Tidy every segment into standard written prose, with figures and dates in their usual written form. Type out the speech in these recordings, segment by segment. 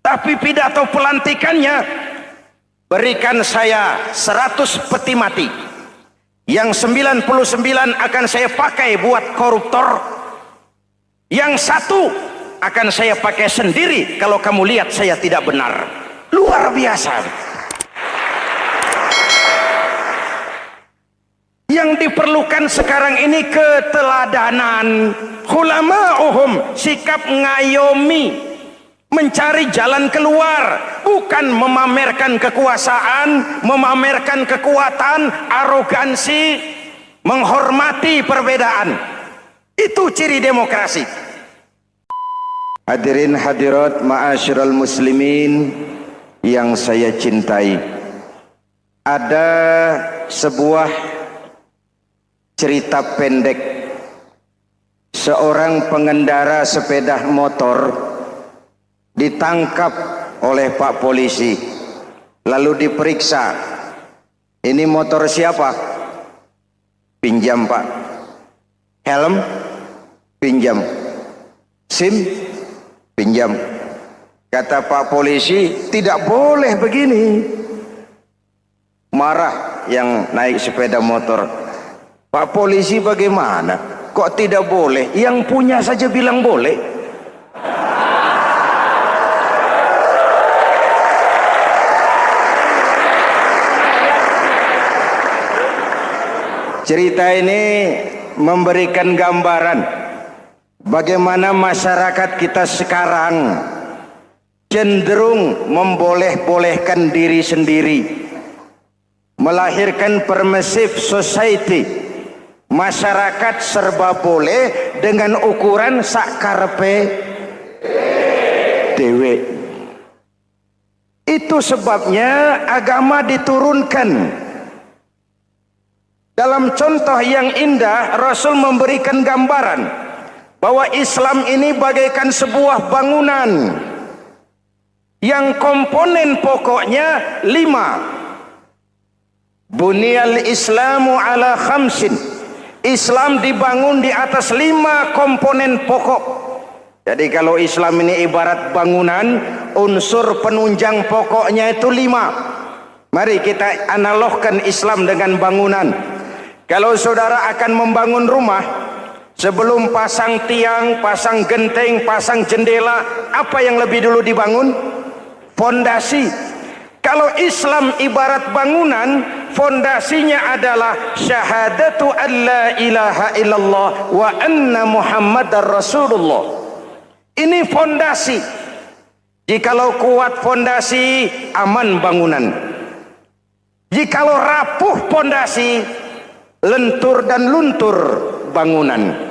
Tapi pidato pelantikannya, berikan saya 100 peti mati, yang 99 akan saya pakai buat koruptor, yang 1 akan saya pakai sendiri kalau kamu lihat saya tidak benar. Luar biasa. Yang diperlukan sekarang ini keteladanan, hulama'uhum, sikap ngayomi, mencari jalan keluar, bukan memamerkan kekuasaan, memamerkan kekuatan, arogansi, menghormati perbedaan. Itu ciri demokrasi. Hadirin hadirat ma'asyiral muslimin yang saya cintai, ada sebuah cerita pendek. Seorang pengendara sepeda motor ditangkap oleh Pak polisi, lalu diperiksa. Ini motor siapa? Pinjam Pak. Helm? Pinjam. SIM? Pinjam. Kata Pak polisi, tidak boleh begini. Marah yang naik sepeda motor. Pak polisi bagaimana? Kok tidak boleh? Yang punya saja bilang boleh. Cerita ini memberikan gambaran bagaimana masyarakat kita sekarang cenderung memboleh-bolehkan diri sendiri, melahirkan permissive society. Masyarakat serba boleh dengan ukuran sakarepe dewe. Itu sebabnya agama diturunkan. Dalam contoh yang indah, Rasul memberikan gambaran bahwa Islam ini bagaikan sebuah bangunan yang komponen pokoknya 5. Bunyal Islamu ala khamsin. Islam dibangun di atas 5 komponen pokok. Jadi kalau Islam ini ibarat bangunan, unsur penunjang pokoknya itu 5. Mari kita analogkan Islam dengan bangunan. Kalau saudara akan membangun rumah, sebelum pasang tiang, pasang genteng, pasang jendela, apa yang lebih dulu dibangun? Fondasi. Kalau Islam ibarat bangunan, fondasinya adalah syahadatu an la ilaha illallah wa anna muhammadar rasulullah. Ini fondasi. Jikalau kuat fondasi, aman bangunan. Jikalau rapuh fondasi, lentur dan luntur bangunan.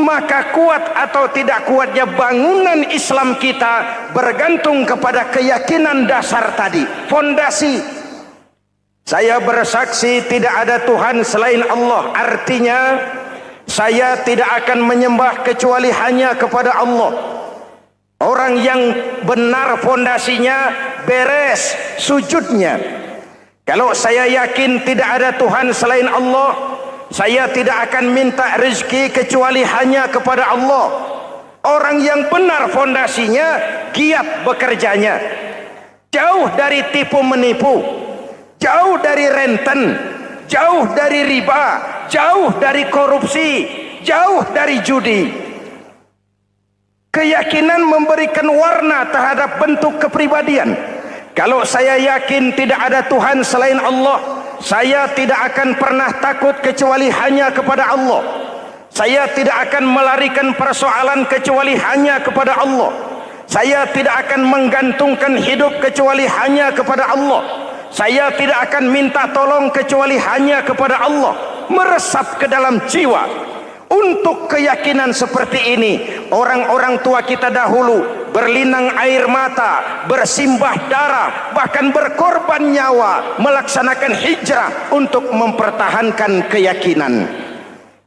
Maka kuat atau tidak kuatnya bangunan Islam kita bergantung kepada keyakinan dasar tadi, fondasi. Saya bersaksi tidak ada Tuhan selain Allah, artinya saya tidak akan menyembah kecuali hanya kepada Allah. Orang yang benar fondasinya beres sujudnya. Kalau saya yakin tidak ada Tuhan selain Allah, saya tidak akan minta rezeki kecuali hanya kepada Allah. Orang yang benar fondasinya, giat bekerjanya, jauh dari tipu menipu, jauh dari renten, jauh dari riba, jauh dari korupsi, jauh dari judi. Keyakinan memberikan warna terhadap bentuk kepribadian. Kalau saya yakin tidak ada Tuhan selain Allah, saya tidak akan pernah takut kecuali hanya kepada Allah. Saya tidak akan melarikan persoalan kecuali hanya kepada Allah. Saya tidak akan menggantungkan hidup kecuali hanya kepada Allah. Saya tidak akan minta tolong kecuali hanya kepada Allah. Meresap ke dalam jiwa. Untuk keyakinan seperti ini, orang-orang tua kita dahulu berlinang air mata, bersimbah darah, bahkan berkorban nyawa, melaksanakan hijrah untuk mempertahankan keyakinan.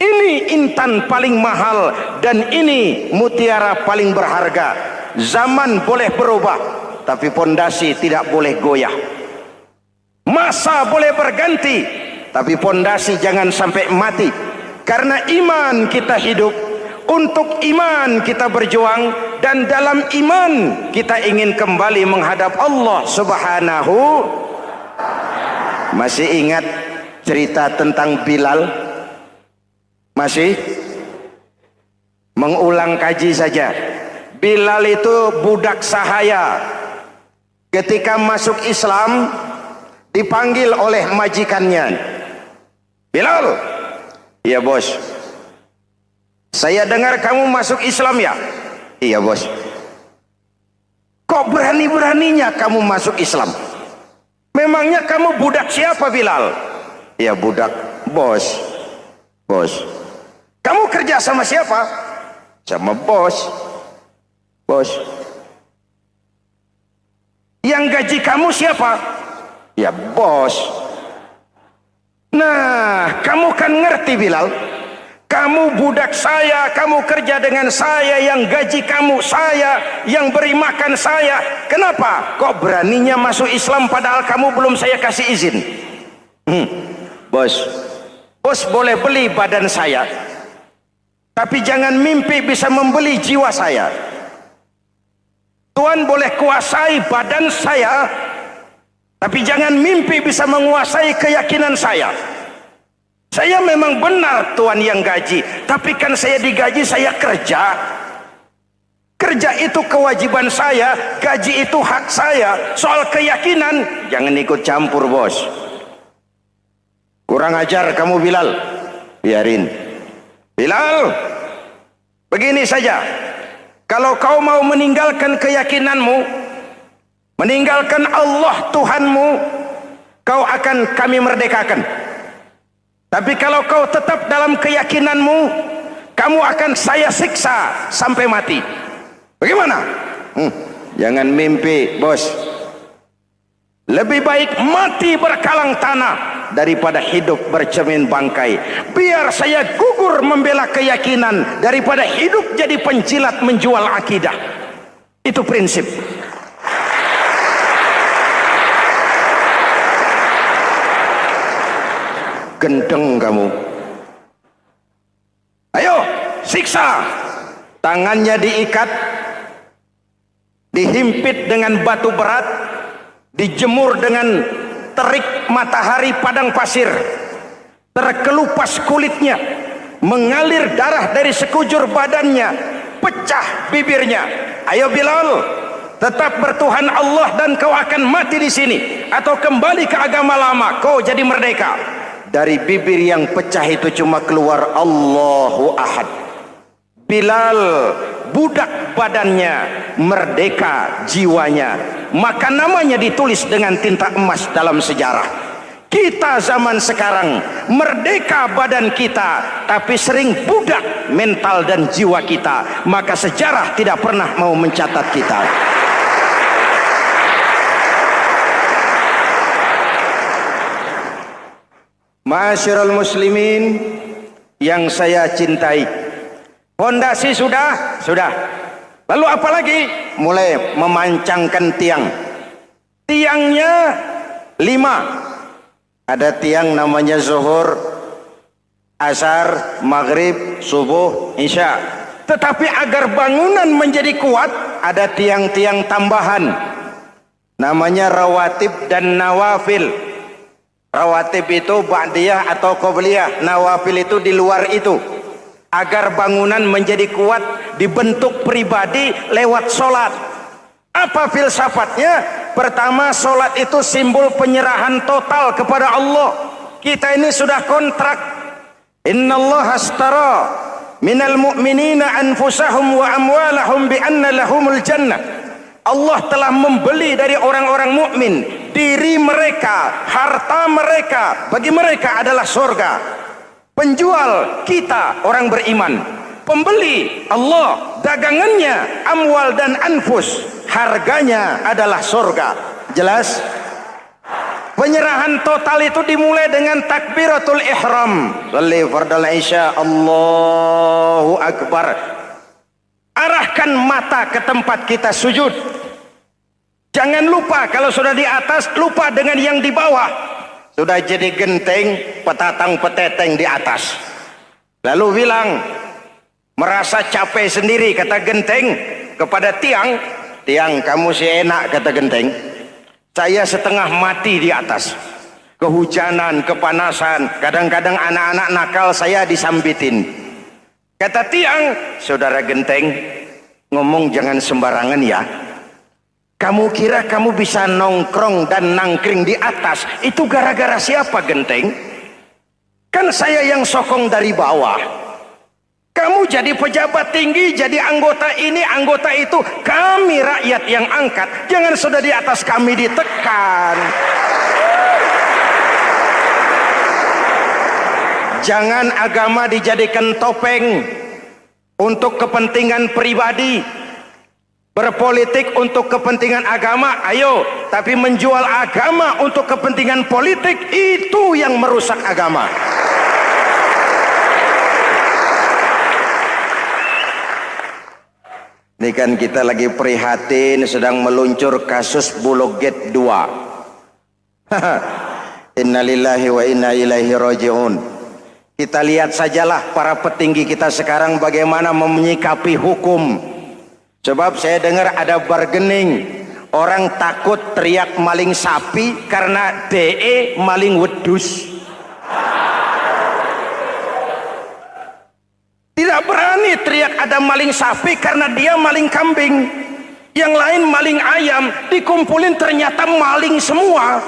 Ini intan paling mahal dan ini mutiara paling berharga. Zaman boleh berubah, tapi pondasi tidak boleh goyah. Masa boleh berganti, tapi pondasi jangan sampai mati. Karena iman kita hidup, untuk iman kita berjuang, dan dalam iman kita ingin kembali menghadap Allah Subhanahu. Masih ingat cerita tentang Bilal? Masih? Mengulang kaji saja. Bilal itu budak sahaya. Ketika masuk Islam dipanggil oleh majikannya. Bilal, iya bos. Saya dengar kamu masuk Islam ya? Iya bos. Kok berani-beraninya kamu masuk Islam? Memangnya kamu budak siapa Bilal? Ya budak bos. Bos. Kamu kerja sama siapa? Sama bos. Bos. Yang gaji kamu siapa? Ya bos. Nah, kamu kan ngerti Bilal. Kamu budak saya, kamu kerja dengan saya, yang gaji kamu saya, yang beri makan saya. Kenapa? Kok beraninya masuk Islam padahal kamu belum saya kasih izin? Bos, bos boleh beli badan saya, tapi jangan mimpi bisa membeli jiwa saya. Tuhan boleh kuasai badan saya, tapi jangan mimpi bisa menguasai keyakinan saya. Saya memang benar Tuhan yang gaji, tapi kan saya digaji, saya kerja. Kerja itu kewajiban saya, gaji itu hak saya. Soal keyakinan, jangan ikut campur bos. Kurang ajar kamu Bilal. Biarin. Bilal, begini saja. Kalau kau mau meninggalkan keyakinanmu, meninggalkan Allah Tuhanmu, kau akan kami merdekakan. Tapi kalau kau tetap dalam keyakinanmu, kamu akan saya siksa sampai mati. Bagaimana? Jangan mimpi, bos. Lebih baik mati berkalang tanah daripada hidup bercermin bangkai. Biar saya gugur membela keyakinan daripada hidup jadi penjilat menjual akidah. Itu prinsip. Gendeng kamu. Ayo, siksa. Tangannya diikat, dihimpit dengan batu berat, dijemur dengan terik matahari padang pasir, terkelupas kulitnya, mengalir darah dari sekujur badannya, pecah bibirnya. Ayo Bilal, tetap bertuhan Allah dan kau akan mati di sini, atau kembali ke agama lama, kau jadi merdeka. Dari bibir yang pecah itu cuma keluar Allahu Ahad. Bilal budak badannya, merdeka jiwanya, maka namanya ditulis dengan tinta emas dalam sejarah. Kita zaman sekarang merdeka badan kita, tapi sering budak mental dan jiwa kita, maka sejarah tidak pernah mau mencatat kita. Ma'asyiral muslimin yang saya cintai, fondasi sudah. Lalu apa lagi? Mulai memancangkan tiang. Tiangnya 5. Ada tiang namanya zuhur, asar, maghrib, subuh, isya. Tetapi agar bangunan menjadi kuat, ada tiang-tiang tambahan. Namanya rawatib dan nawafil. Rawatib itu ba'diyah atau qobliyah, nawafil itu di luar itu. Agar bangunan menjadi kuat, dibentuk pribadi lewat solat. Apa filsafatnya? Pertama, solat itu simbol penyerahan total kepada Allah. Kita ini sudah kontrak. Innallaha astara minal mu'minina anfusahum wa amwalahum bi anna lahumul jannah. Allah telah membeli dari orang-orang mukmin diri mereka, harta mereka, bagi mereka adalah surga. Penjual kita orang beriman, pembeli Allah, dagangannya amwal dan anfus, harganya adalah surga. Jelas? Penyerahan total itu dimulai dengan takbiratul ihram. Shalli fardal isya, Allahu akbar. Arahkan mata ke tempat kita sujud. Jangan lupa kalau sudah di atas, lupa dengan yang di bawah. Sudah jadi genteng, petatang peteteng di atas. Lalu bilang, merasa capek sendiri, kata genteng, kepada tiang, tiang kamu si enak, kata genteng, saya setengah mati di atas, kehujanan, kepanasan, kadang-kadang anak-anak nakal saya disambitin. Kata tiang, saudara genteng, ngomong jangan sembarangan ya. Kamu kira kamu bisa nongkrong dan nangkring di atas itu gara-gara siapa genteng? Kan saya yang sokong dari bawah. Kamu jadi pejabat tinggi, jadi anggota ini, anggota itu, kami rakyat yang angkat. Jangan sudah di atas kami ditekan. Jangan agama dijadikan topeng untuk kepentingan pribadi. Berpolitik untuk kepentingan agama, ayo. Tapi menjual agama untuk kepentingan politik, itu yang merusak agama. Ini kan kita lagi prihatin sedang meluncur kasus Bulog Gate 2. Innalillahi wa inna ilaihi raji'un. Kita lihat sajalah para petinggi kita sekarang bagaimana menyikapi hukum. Sebab saya dengar ada bargaining, orang takut teriak maling sapi karena DE maling wedus. Tidak berani teriak ada maling sapi karena dia maling kambing. Yang lain maling ayam, dikumpulin ternyata maling semua.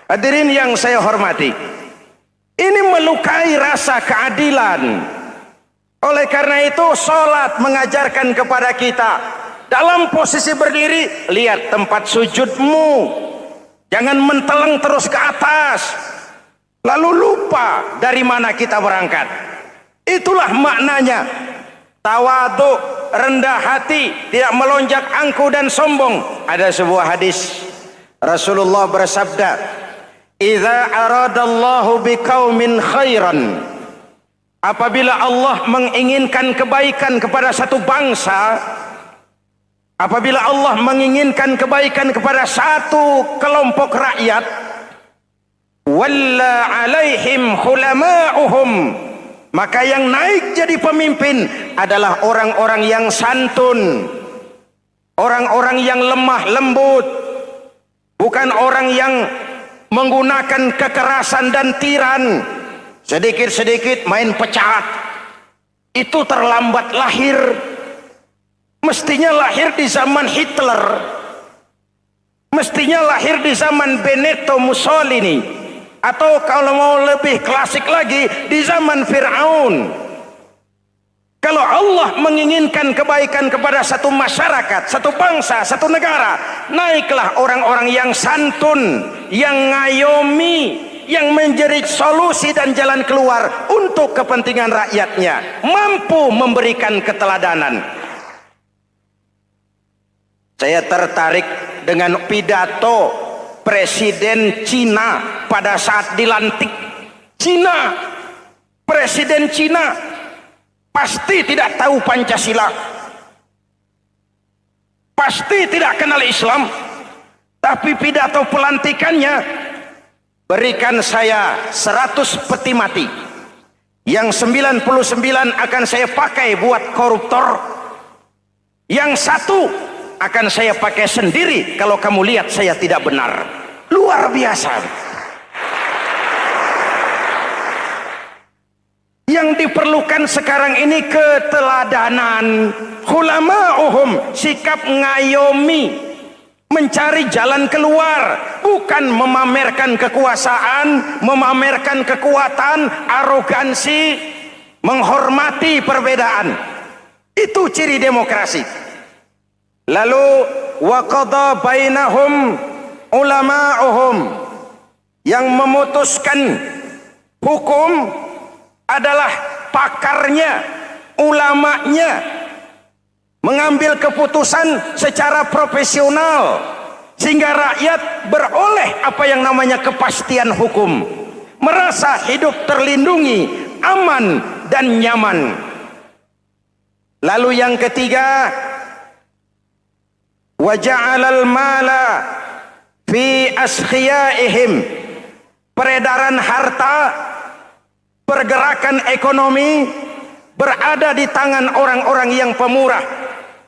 Hadirin yang saya hormati, ini melukai rasa keadilan. Oleh karena itu sholat mengajarkan kepada kita, dalam posisi berdiri, lihat tempat sujudmu, jangan menteleng terus ke atas lalu lupa dari mana kita berangkat. Itulah maknanya tawadhu, rendah hati, tidak melonjak angku dan sombong. Ada sebuah hadis Rasulullah bersabda, idza aradallahu biqaumin khairan, apabila Allah menginginkan kebaikan kepada satu bangsa, apabila Allah menginginkan kebaikan kepada satu kelompok rakyat, walla alaihim khulama'uhum, maka yang naik jadi pemimpin adalah orang-orang yang santun, orang-orang yang lemah lembut, bukan orang yang menggunakan kekerasan dan tiran, sedikit-sedikit main pecat. Itu terlambat lahir. Mestinya lahir di zaman Hitler, mestinya lahir di zaman Benito Mussolini, atau kalau mau lebih klasik lagi di zaman Fir'aun. Kalau Allah menginginkan kebaikan kepada satu masyarakat, satu bangsa, satu negara, naiklah orang-orang yang santun, yang ngayomi, yang menjadi solusi dan jalan keluar untuk kepentingan rakyatnya, mampu memberikan keteladanan. Saya tertarik dengan pidato Presiden Cina pada saat dilantik. Cina, Presiden Cina pasti tidak tahu Pancasila, pasti tidak kenal Islam, tapi pidato pelantikannya, berikan saya 100 peti mati, yang 99 akan saya pakai buat koruptor, yang satu akan saya pakai sendiri kalau kamu lihat saya tidak benar. Luar biasa. Yang diperlukan sekarang ini keteladanan, khulama'uhum, sikap ngayomi, mencari jalan keluar, bukan memamerkan kekuasaan, memamerkan kekuatan, arogansi, menghormati perbedaan. Itu ciri demokrasi. Lalu wa qada bainahum ulama'uhum, yang memutuskan hukum adalah pakarnya, ulamanya, mengambil keputusan secara profesional sehingga rakyat beroleh apa yang namanya kepastian hukum, merasa hidup terlindungi, aman dan nyaman. Lalu yang ketiga, wa ja'alal mala fi askhiyaihim, peredaran harta pergerakan ekonomi berada di tangan orang-orang yang pemurah,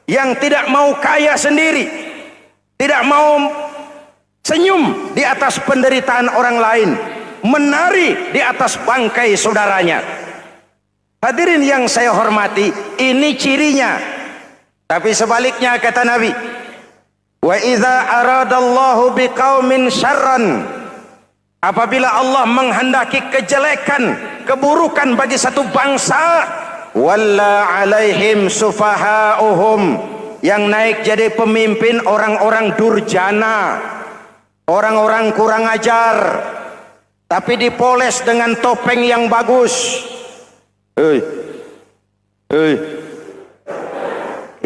yang tidak mau kaya sendiri, tidak mau senyum di atas penderitaan orang lain, menari di atas bangkai saudaranya. Hadirin yang saya hormati, ini cirinya. Tapi sebaliknya kata Nabi, wa idza aradallahu biqaumin syarran, apabila Allah menghendaki kejelekan, keburukan bagi satu bangsa, walla alaihim sufahauhum, yang naik jadi pemimpin orang-orang durjana, orang-orang kurang ajar, tapi dipoles dengan topeng yang bagus. Hei, hei,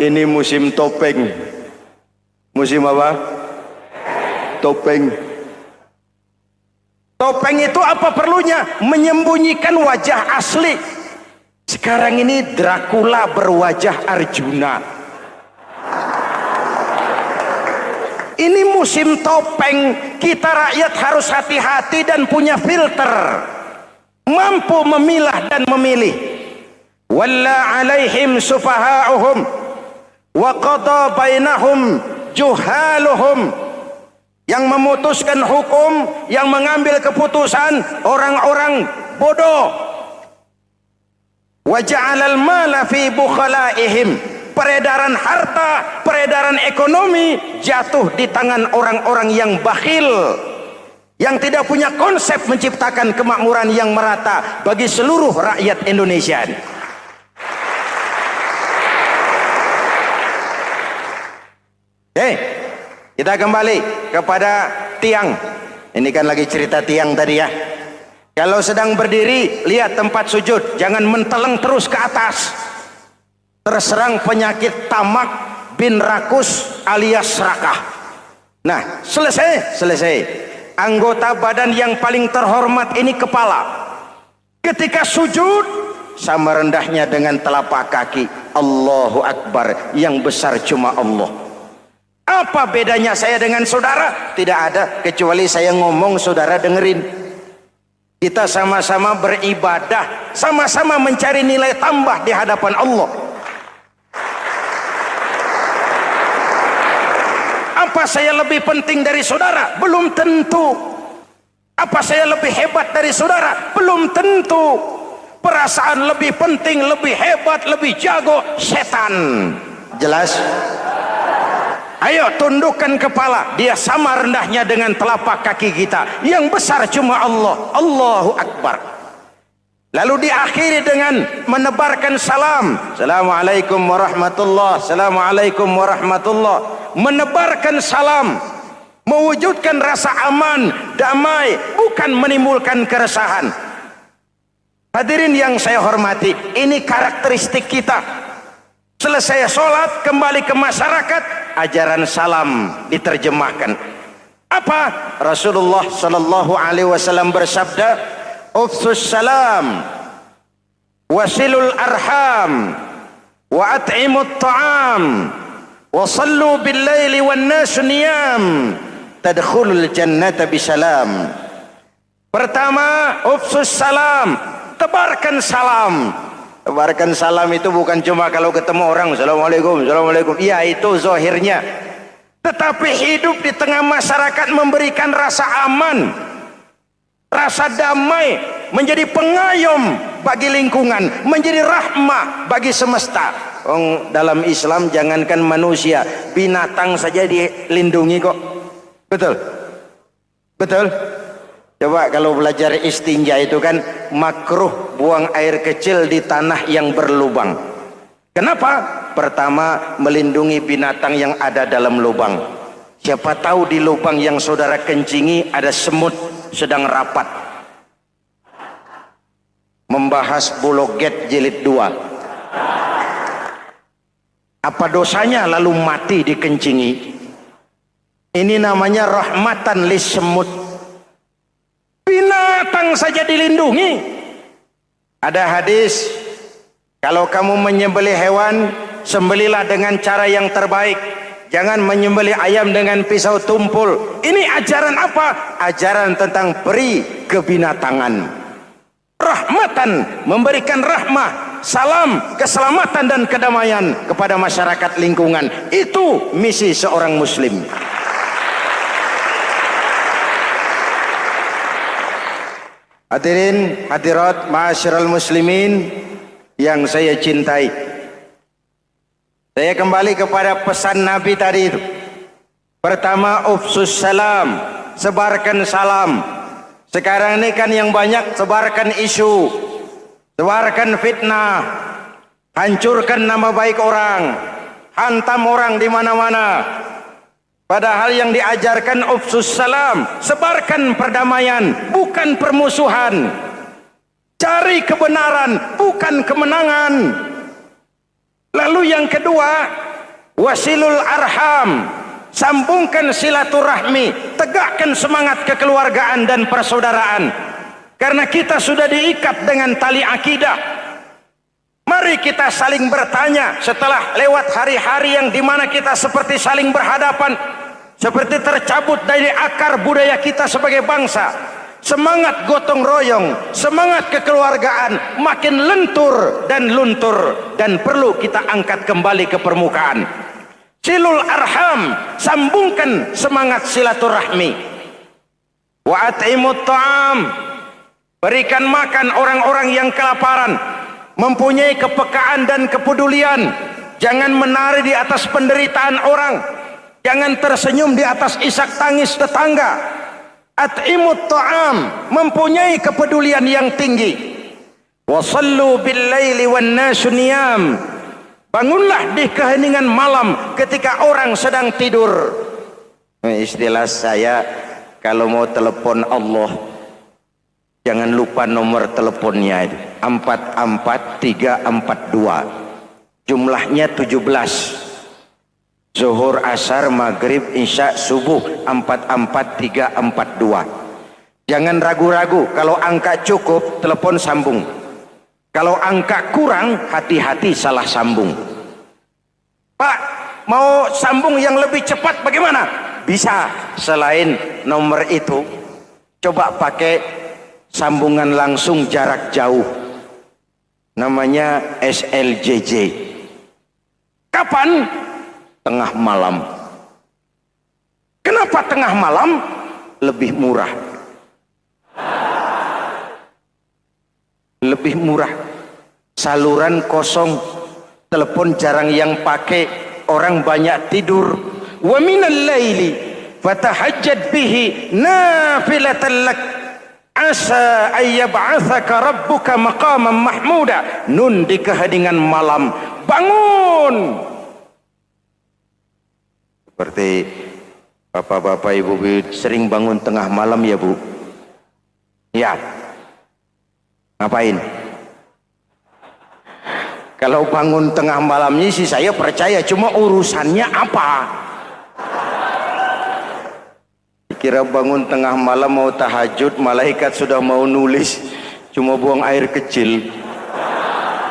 ini musim topeng. Musim apa? Topeng. Topeng itu apa perlunya? Menyembunyikan wajah asli. Sekarang ini Dracula berwajah Arjuna. Ini musim topeng. Kita rakyat harus hati-hati dan punya filter, mampu memilah dan memilih. Walla alaihim sufahauhum wa qada bainahum juhaluhum, yang memutuskan hukum, yang mengambil keputusan orang-orang bodoh. Wa ja'alal mala fi bukhalaihim, peredaran harta, peredaran ekonomi jatuh di tangan orang-orang yang bakhil, yang tidak punya konsep menciptakan kemakmuran yang merata bagi seluruh rakyat Indonesia. Kita kembali kepada tiang. Ini kan lagi cerita tiang tadi ya. Kalau sedang berdiri, lihat tempat sujud, jangan menteleng terus ke atas. Terserang penyakit tamak bin rakus alias serakah. Nah, selesai. Anggota badan yang paling terhormat ini kepala. Ketika sujud, sama rendahnya dengan telapak kaki. Allahu Akbar, yang besar cuma Allah. Apa bedanya saya dengan saudara? Tidak ada, kecuali saya ngomong saudara dengerin. Kita sama-sama beribadah, sama-sama mencari nilai tambah di hadapan Allah. Apa saya lebih penting dari saudara? Belum tentu. Apa saya lebih hebat dari saudara? Belum tentu. Perasaan lebih penting, lebih hebat, lebih jago setan. Jelas? Ayo tundukkan kepala, dia sama rendahnya dengan telapak kaki kita. Yang besar cuma Allah. Allahu Akbar. Lalu diakhiri dengan menebarkan salam. Assalamualaikum warahmatullah. Assalamualaikum warahmatullah. Menebarkan salam, mewujudkan rasa aman, damai, bukan menimbulkan keresahan. Hadirin yang saya hormati, ini karakteristik kita. Selesai sholat, kembali ke masyarakat, ajaran salam diterjemahkan. Apa? Rasulullah sallallahu alaihi wasallam bersabda, "Ufsus salam, wasilul arham, wa at'imut ta'am, wa sallu bil laili wan nasu niyam, tadkhulul jannata bisalam." Pertama, ufsus salam, tebarkan salam. Tebarkan salam itu bukan cuma kalau ketemu orang assalamualaikum, assalamualaikum. Iya, itu zahirnya. Tetapi hidup di tengah masyarakat memberikan rasa aman, rasa damai, menjadi pengayom bagi lingkungan, menjadi rahmah bagi semesta. Dalam Islam jangankan manusia, binatang saja dilindungi kok. Betul? Betul? Coba kalau belajar istinja itu kan makruh buang air kecil di tanah yang berlubang. Kenapa? Pertama, melindungi binatang yang ada dalam lubang. Siapa tahu di lubang yang saudara kencingi ada semut sedang rapat. Membahas Bologet jilid 2. Apa dosanya lalu mati dikencingi? Ini namanya rahmatan lis semut. Binatang saja dilindungi. Ada hadis, kalau kamu menyembelih hewan, sembelilah dengan cara yang terbaik. Jangan menyembelih ayam dengan pisau tumpul. Ini ajaran apa? Ajaran tentang peri kebinatangan. rahmatan, memberikan rahmah, salam, keselamatan dan kedamaian kepada masyarakat lingkungan. Itu misi seorang muslim. Hadirin hadirat ma'asyiral muslimin yang saya cintai, saya kembali kepada pesan Nabi tadi itu. Pertama, ufsus salam, sebarkan salam. Sekarang ini kan yang banyak sebarkan isu, sebarkan fitnah, hancurkan nama baik orang, hantam orang di mana-mana. Padahal yang diajarkan ufsus salam, sebarkan perdamaian, bukan permusuhan. Cari kebenaran, bukan kemenangan. Lalu yang kedua, wasilul arham, sambungkan silaturahmi, tegakkan semangat kekeluargaan dan persaudaraan. Karena kita sudah diikat dengan tali akidah. Mari kita saling bertanya setelah lewat hari-hari yang dimana kita seperti saling berhadapan, seperti tercabut dari akar budaya kita sebagai bangsa. Semangat gotong royong, semangat kekeluargaan makin lentur dan luntur, dan perlu kita angkat kembali ke permukaan. Silul arham, sambungkan semangat silaturahmi. Wa at'imut ta'am, berikan makan orang-orang yang kelaparan. Mempunyai kepekaan dan kepedulian. Jangan menari di atas penderitaan orang, jangan tersenyum di atas isak tangis tetangga. At'imut ta'am, mempunyai kepedulian yang tinggi. Wasallu bil laili wan nasu niyam, bangunlah di keheningan malam ketika orang sedang tidur. Istilah saya, kalau mau telepon Allah, jangan lupa nomor teleponnya itu 44342. Jumlahnya 17. Zuhur, asar, maghrib, isya, subuh 44342. Jangan ragu-ragu, kalau angka cukup telepon sambung. Kalau angka kurang, hati-hati salah sambung. Pak, mau sambung yang lebih cepat bagaimana? Bisa, selain nomor itu, coba pakai sambungan langsung jarak jauh, namanya SLJJ. Kapan? Tengah malam. Kenapa tengah malam? Lebih murah. Lebih murah. Saluran kosong, telepon jarang yang pakai, orang banyak tidur. Wa minal laili fatahajjad bihi nafilatan lak asa ayyab'atsaka rabbuka maqaman mahmuda. Nun, di keheningan malam bangun. Seperti bapak-bapak, ibu-ibu sering bangun tengah malam ya Bu? Ya. Ngapain? Kalau bangun tengah malamnya sih saya percaya, cuma urusannya apa? Kira bangun tengah malam mau tahajud, malaikat sudah mau nulis, cuma buang air kecil,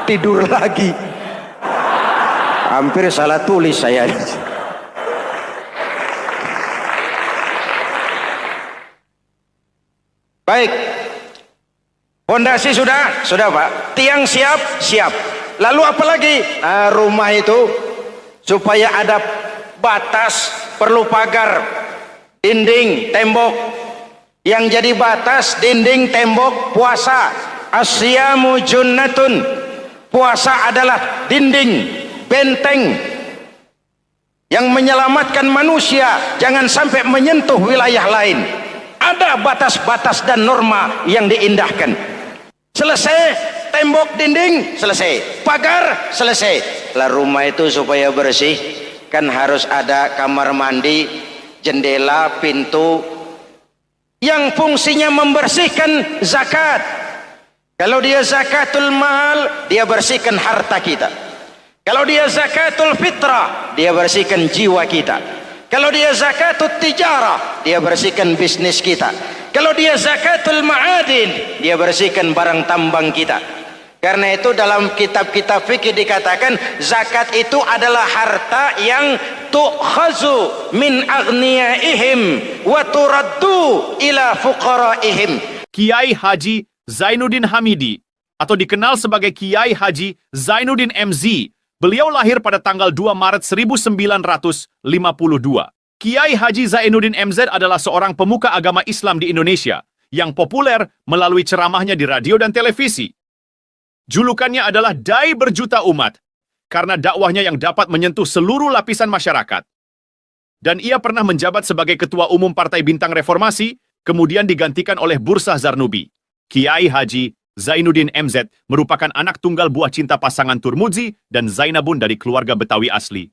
tidur lagi. Hampir salah tulis saya. Baik, fondasi sudah Pak, tiang siap. Lalu apa lagi? Nah, rumah itu supaya ada batas, perlu pagar, dinding, tembok. Yang jadi batas, dinding, tembok, puasa. Asyamu junnatun, puasa adalah dinding, benteng yang menyelamatkan manusia jangan sampai menyentuh wilayah lain. Ada batas-batas dan norma yang diindahkan. Selesai, tembok, dinding, selesai. Pagar, selesai. Lah rumah itu supaya bersih, kan harus ada kamar mandi, jendela, pintu, yang fungsinya membersihkan zakat. Kalau dia zakatul mal, dia bersihkan harta kita. Kalau dia zakatul fitrah, dia bersihkan jiwa kita. Kalau dia zakatul tijarah, dia bersihkan bisnis kita. Kalau dia zakatul ma'adin, dia bersihkan barang tambang kita. Karena itu dalam kitab-kitab fikih dikatakan zakat itu adalah harta yang tu'khazu min aghniyaihim wa turaddu ila fuqaraihim. Kiai Haji Zainuddin Hamidi, atau dikenal sebagai Kiai Haji Zainuddin MZ. Beliau lahir pada tanggal 2 Maret 1952. Kiai Haji Zainuddin MZ adalah seorang pemuka agama Islam di Indonesia yang populer melalui ceramahnya di radio dan televisi. Julukannya adalah Dai Berjuta Umat karena dakwahnya yang dapat menyentuh seluruh lapisan masyarakat. Dan ia pernah menjabat sebagai Ketua Umum Partai Bintang Reformasi, kemudian digantikan oleh Bursah Zarnubi. Kiai Haji Zainuddin MZ merupakan anak tunggal buah cinta pasangan Turmuzi dan Zainabun dari keluarga Betawi asli.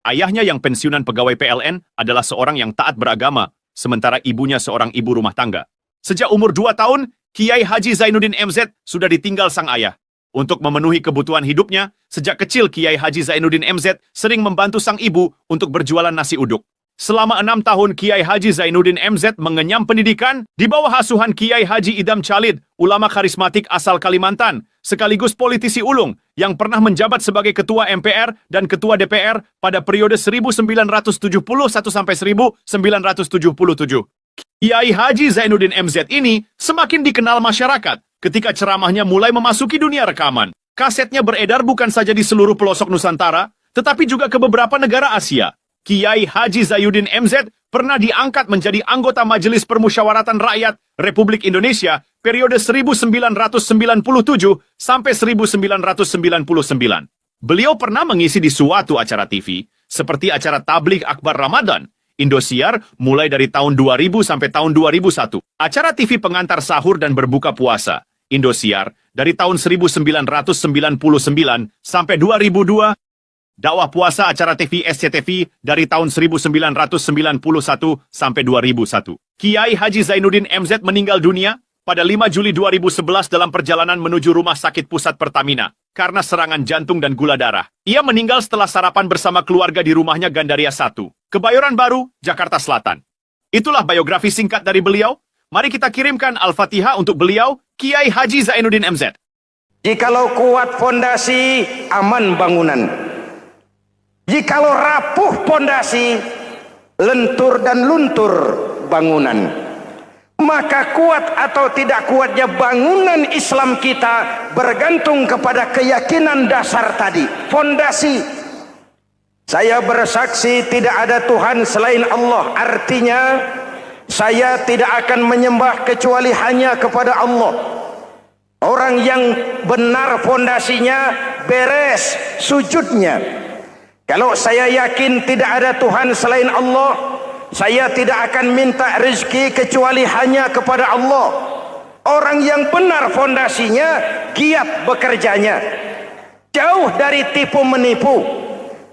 Ayahnya yang pensiunan pegawai PLN adalah seorang yang taat beragama, sementara ibunya seorang ibu rumah tangga. Sejak umur 2 tahun, Kiai Haji Zainuddin MZ sudah ditinggal sang ayah. Untuk memenuhi kebutuhan hidupnya, sejak kecil Kiai Haji Zainuddin MZ sering membantu sang ibu untuk berjualan nasi uduk. Selama 6 tahun Kiai Haji Zainuddin MZ mengenyam pendidikan di bawah asuhan Kiai Haji Idam Chalid, ulama karismatik asal Kalimantan, sekaligus politisi ulung yang pernah menjabat sebagai Ketua MPR dan Ketua DPR pada periode 1971 sampai 1977. Kiai Haji Zainuddin MZ ini semakin dikenal masyarakat ketika ceramahnya mulai memasuki dunia rekaman. Kasetnya beredar bukan saja di seluruh pelosok Nusantara, tetapi juga ke beberapa negara Asia. Kiai Haji Zainuddin MZ pernah diangkat menjadi anggota Majelis Permusyawaratan Rakyat Republik Indonesia periode 1997 sampai 1999. Beliau pernah mengisi di suatu acara TV, seperti acara Tabligh Akbar Ramadan, Indosiar mulai dari tahun 2000 sampai tahun 2001. Acara TV pengantar sahur dan berbuka puasa, Indosiar, dari tahun 1999 sampai 2002. Dakwah puasa acara TV SCTV dari tahun 1991 sampai 2001. Kiai Haji Zainuddin MZ meninggal dunia pada 5 Juli 2011 dalam perjalanan menuju Rumah Sakit Pusat Pertamina karena serangan jantung dan gula darah. Ia meninggal setelah sarapan bersama keluarga di rumahnya Gandaria 1, Kebayoran Baru, Jakarta Selatan. Itulah biografi singkat dari beliau. Mari kita kirimkan Al-Fatihah untuk beliau, Kiai Haji Zainuddin MZ. Jikalau kuat fondasi, aman bangunan. Jikalau rapuh pondasi, lentur dan luntur bangunan. Maka kuat atau tidak kuatnya bangunan Islam kita bergantung kepada keyakinan dasar tadi, fondasi. Saya bersaksi tidak ada Tuhan selain Allah. Artinya, saya tidak akan menyembah kecuali hanya kepada Allah. Orang yang benar fondasinya beres sujudnya. Kalau saya yakin tidak ada Tuhan selain Allah, saya tidak akan minta rezeki kecuali hanya kepada Allah. Orang yang benar fondasinya, giat bekerjanya. Jauh dari tipu menipu,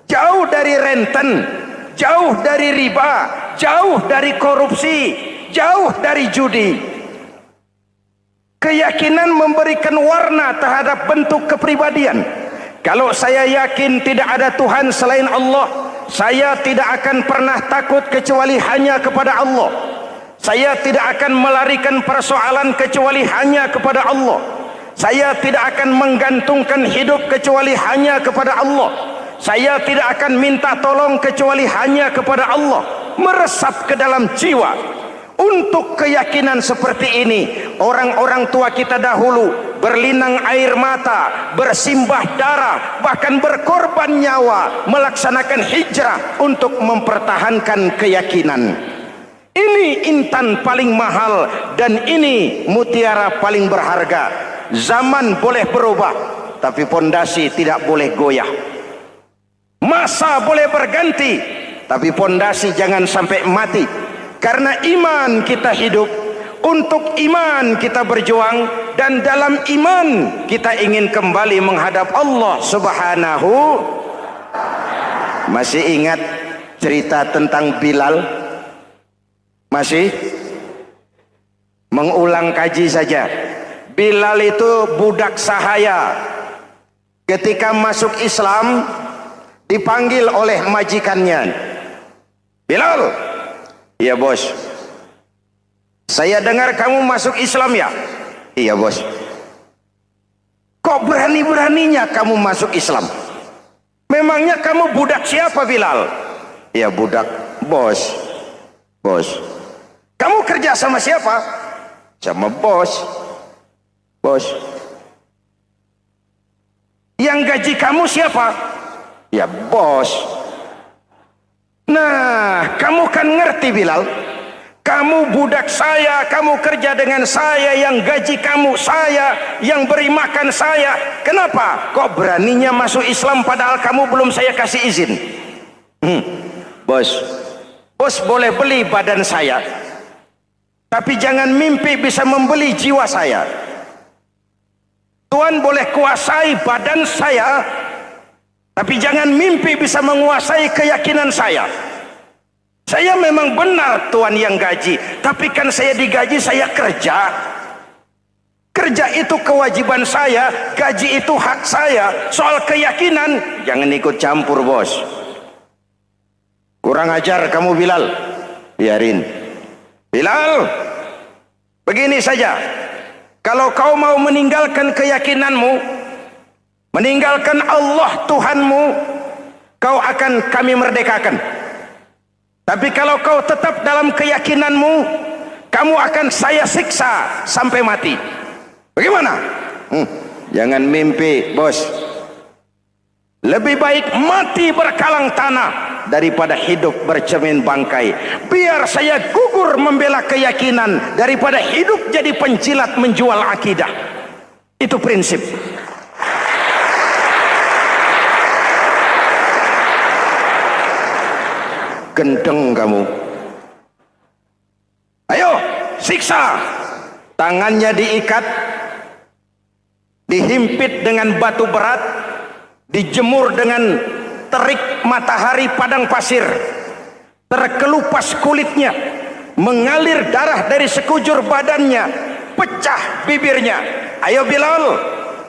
jauh dari renten, jauh dari riba, jauh dari korupsi, jauh dari judi. Keyakinan memberikan warna terhadap bentuk kepribadian. Kalau saya yakin tidak ada Tuhan selain Allah, saya tidak akan pernah takut kecuali hanya kepada Allah. Saya tidak akan melarikan persoalan kecuali hanya kepada Allah. Saya tidak akan menggantungkan hidup kecuali hanya kepada Allah. Saya tidak akan minta tolong kecuali hanya kepada Allah. Meresap ke dalam jiwa. Untuk keyakinan seperti ini, orang-orang tua kita dahulu berlinang air mata, bersimbah darah, bahkan berkorban nyawa, melaksanakan hijrah untuk mempertahankan keyakinan. Ini intan paling mahal dan ini mutiara paling berharga. Zaman boleh berubah, tapi pondasi tidak boleh goyah. Masa boleh berganti, tapi pondasi jangan sampai mati. Karena iman kita hidup, untuk iman kita berjuang, dan dalam iman kita ingin kembali menghadap Allah Subhanahu. Masih ingat cerita tentang Bilal? Masih? Mengulang kaji saja. Bilal itu budak sahaya. Ketika masuk Islam, dipanggil oleh majikannya. Bilal, iya bos. Saya dengar kamu masuk Islam ya? Iya bos. Kok berani-beraninya kamu masuk Islam? Memangnya kamu budak siapa Bilal? Iya budak bos. Bos. Kamu kerja sama siapa? Sama bos. Bos. Yang gaji kamu siapa? Ya bos. Nah, kamu kan ngerti Bilal. Kamu budak saya, kamu kerja dengan saya, yang gaji kamu saya, yang beri makan saya. Kenapa? Kok beraninya masuk Islam padahal kamu belum saya kasih izin? Bos, bos boleh beli badan saya, tapi jangan mimpi bisa membeli jiwa saya. Tuhan boleh kuasai badan saya, tapi jangan mimpi bisa menguasai keyakinan saya. Saya memang benar Tuhan yang gaji, tapi kan saya digaji, saya kerja. Kerja itu kewajiban saya, gaji itu hak saya. Soal keyakinan, jangan ikut campur bos. Kurang ajar kamu Bilal. Biarin. Bilal, begini saja. Kalau kau mau meninggalkan keyakinanmu, meninggalkan Allah Tuhanmu, kau akan kami merdekakan. Tapi kalau kau tetap dalam keyakinanmu, kamu akan saya siksa sampai mati. Bagaimana? Jangan mimpi, bos. Lebih baik mati berkalang tanah daripada hidup bercermin bangkai. Biar saya gugur membela keyakinan daripada hidup jadi penjilat menjual akidah. Itu prinsip. Gendeng kamu. Ayo, siksa. Tangannya diikat, dihimpit dengan batu berat, dijemur dengan terik matahari padang pasir, terkelupas kulitnya, mengalir darah dari sekujur badannya, pecah bibirnya. Ayo Bilal,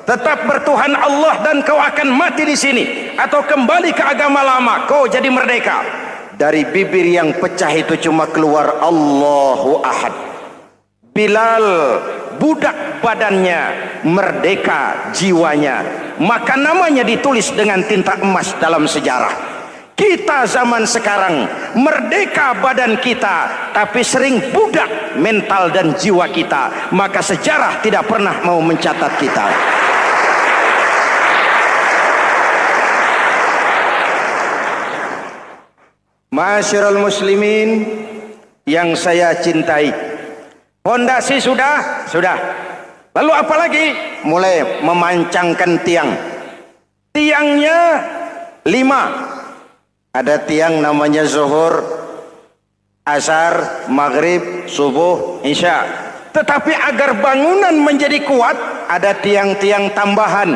tetap bertuhan Allah dan kau akan mati di sini, atau kembali ke agama lama, kau jadi merdeka. Dari bibir yang pecah itu cuma keluar Allahu Ahad. Bilal budak badannya, merdeka jiwanya, maka namanya ditulis dengan tinta emas dalam sejarah. Kita zaman sekarang merdeka badan kita, tapi sering budak mental dan jiwa kita, maka sejarah tidak pernah mau mencatat kita. Masyarul muslimin yang saya cintai, fondasi sudah. Lalu apa lagi? Mulai memancangkan tiang. Tiangnya 5. Ada tiang namanya zuhur, asar, maghrib, subuh, isya. Tetapi agar bangunan menjadi kuat, ada tiang-tiang tambahan.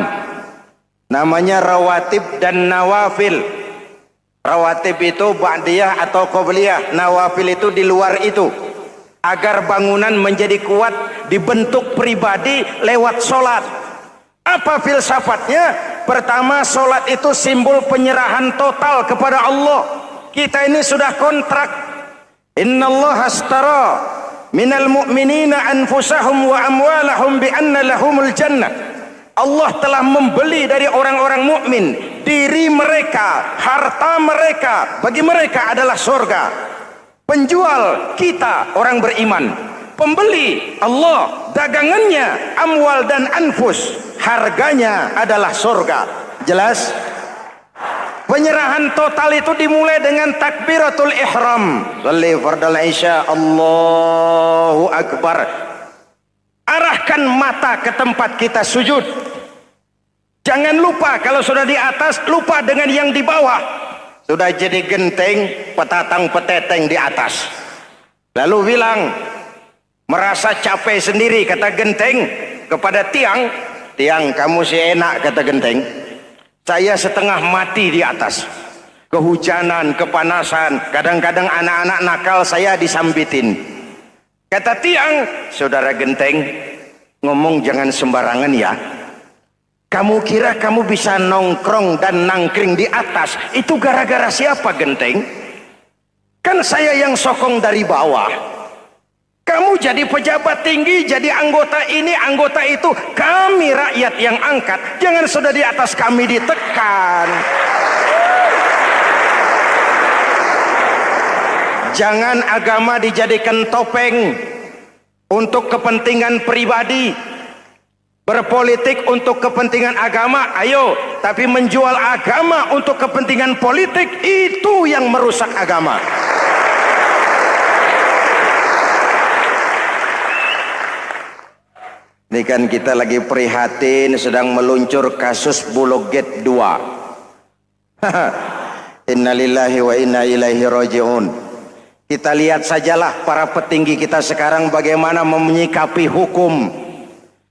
Namanya rawatib dan nawafil. Rawatib itu ba'diyah atau qobliyah, nawafil itu di luar itu. Agar bangunan menjadi kuat, dibentuk pribadi lewat solat. Apa filsafatnya? Pertama, solat itu simbol penyerahan total kepada Allah. Kita ini sudah kontrak. Innallaha astara minal mu'minina anfusahum wa amwalahum bi anna lahumul jannah. Allah telah membeli dari orang-orang mukmin diri mereka, harta mereka, bagi mereka adalah surga. Penjual kita orang beriman, pembeli Allah, dagangannya amwal dan anfus, harganya adalah surga. Jelas? Penyerahan total itu dimulai dengan takbiratul ihram. Shalli fardal isya, Allahu akbar. Arahkan mata ke tempat kita sujud. Jangan lupa kalau sudah di atas, lupa dengan yang di bawah. Sudah jadi genteng, petatang peteteng di atas. Lalu bilang, merasa capek sendiri, kata genteng kepada tiang. Tiang, kamu sih enak, kata genteng. Saya setengah mati di atas. Kehujanan, kepanasan, kadang-kadang anak-anak nakal saya disambitin. Kata tiang, saudara genteng, ngomong jangan sembarangan ya. Kamu kira kamu bisa nongkrong dan nangkring di atas, itu gara-gara siapa genteng? Kan saya yang sokong dari bawah. Kamu jadi pejabat tinggi, jadi anggota ini, anggota itu. Kami rakyat yang angkat, jangan sudah di atas kami ditekan. Jangan agama dijadikan topeng untuk kepentingan pribadi. Berpolitik untuk kepentingan agama, ayo. Tapi menjual agama untuk kepentingan politik, itu yang merusak agama. Ini kan kita lagi prihatin sedang meluncur kasus Bulog Gate 2. Innalillahi wa inna ilaihi raji'un. Kita lihat sajalah para petinggi kita sekarang bagaimana menyikapi hukum.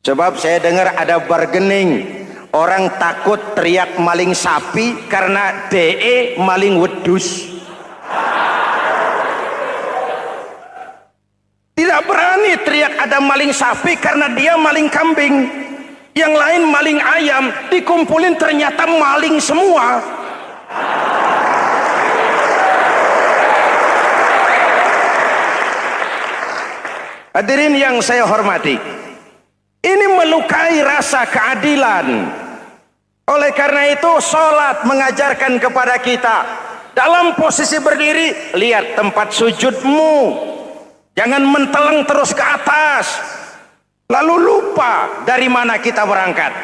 Sebab saya dengar ada bargaining, orang takut teriak maling sapi karena DE maling wedus. Tidak berani teriak ada maling sapi karena dia maling kambing. Yang lain maling ayam, dikumpulin ternyata maling semua. Hadirin yang saya hormati, ini melukai rasa keadilan. Oleh karena itu, sholat mengajarkan kepada kita, dalam posisi berdiri, lihat tempat sujudmu. Jangan menteleng terus ke atas, lalu lupa dari mana kita berangkat.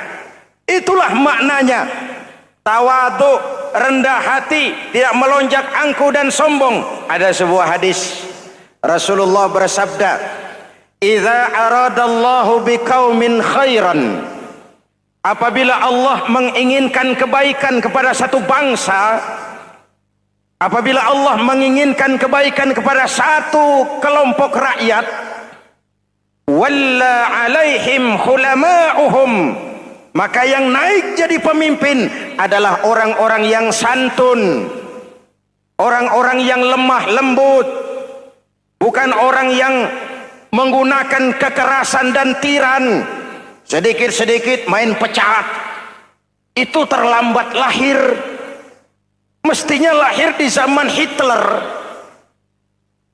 Itulah maknanya tawadhu, rendah hati, tidak melonjak angku dan sombong. Ada sebuah hadis Rasulullah bersabda, "Idza aradallahu biqaumin khairan." Apabila Allah menginginkan kebaikan kepada satu bangsa, apabila Allah menginginkan kebaikan kepada satu kelompok rakyat, walla alaihim hulama'uhum, maka yang naik jadi pemimpin adalah orang-orang yang santun, orang-orang yang lemah lembut, bukan orang yang menggunakan kekerasan dan tiran, sedikit-sedikit main pecat. Itu terlambat lahir. Mestinya lahir di zaman Hitler,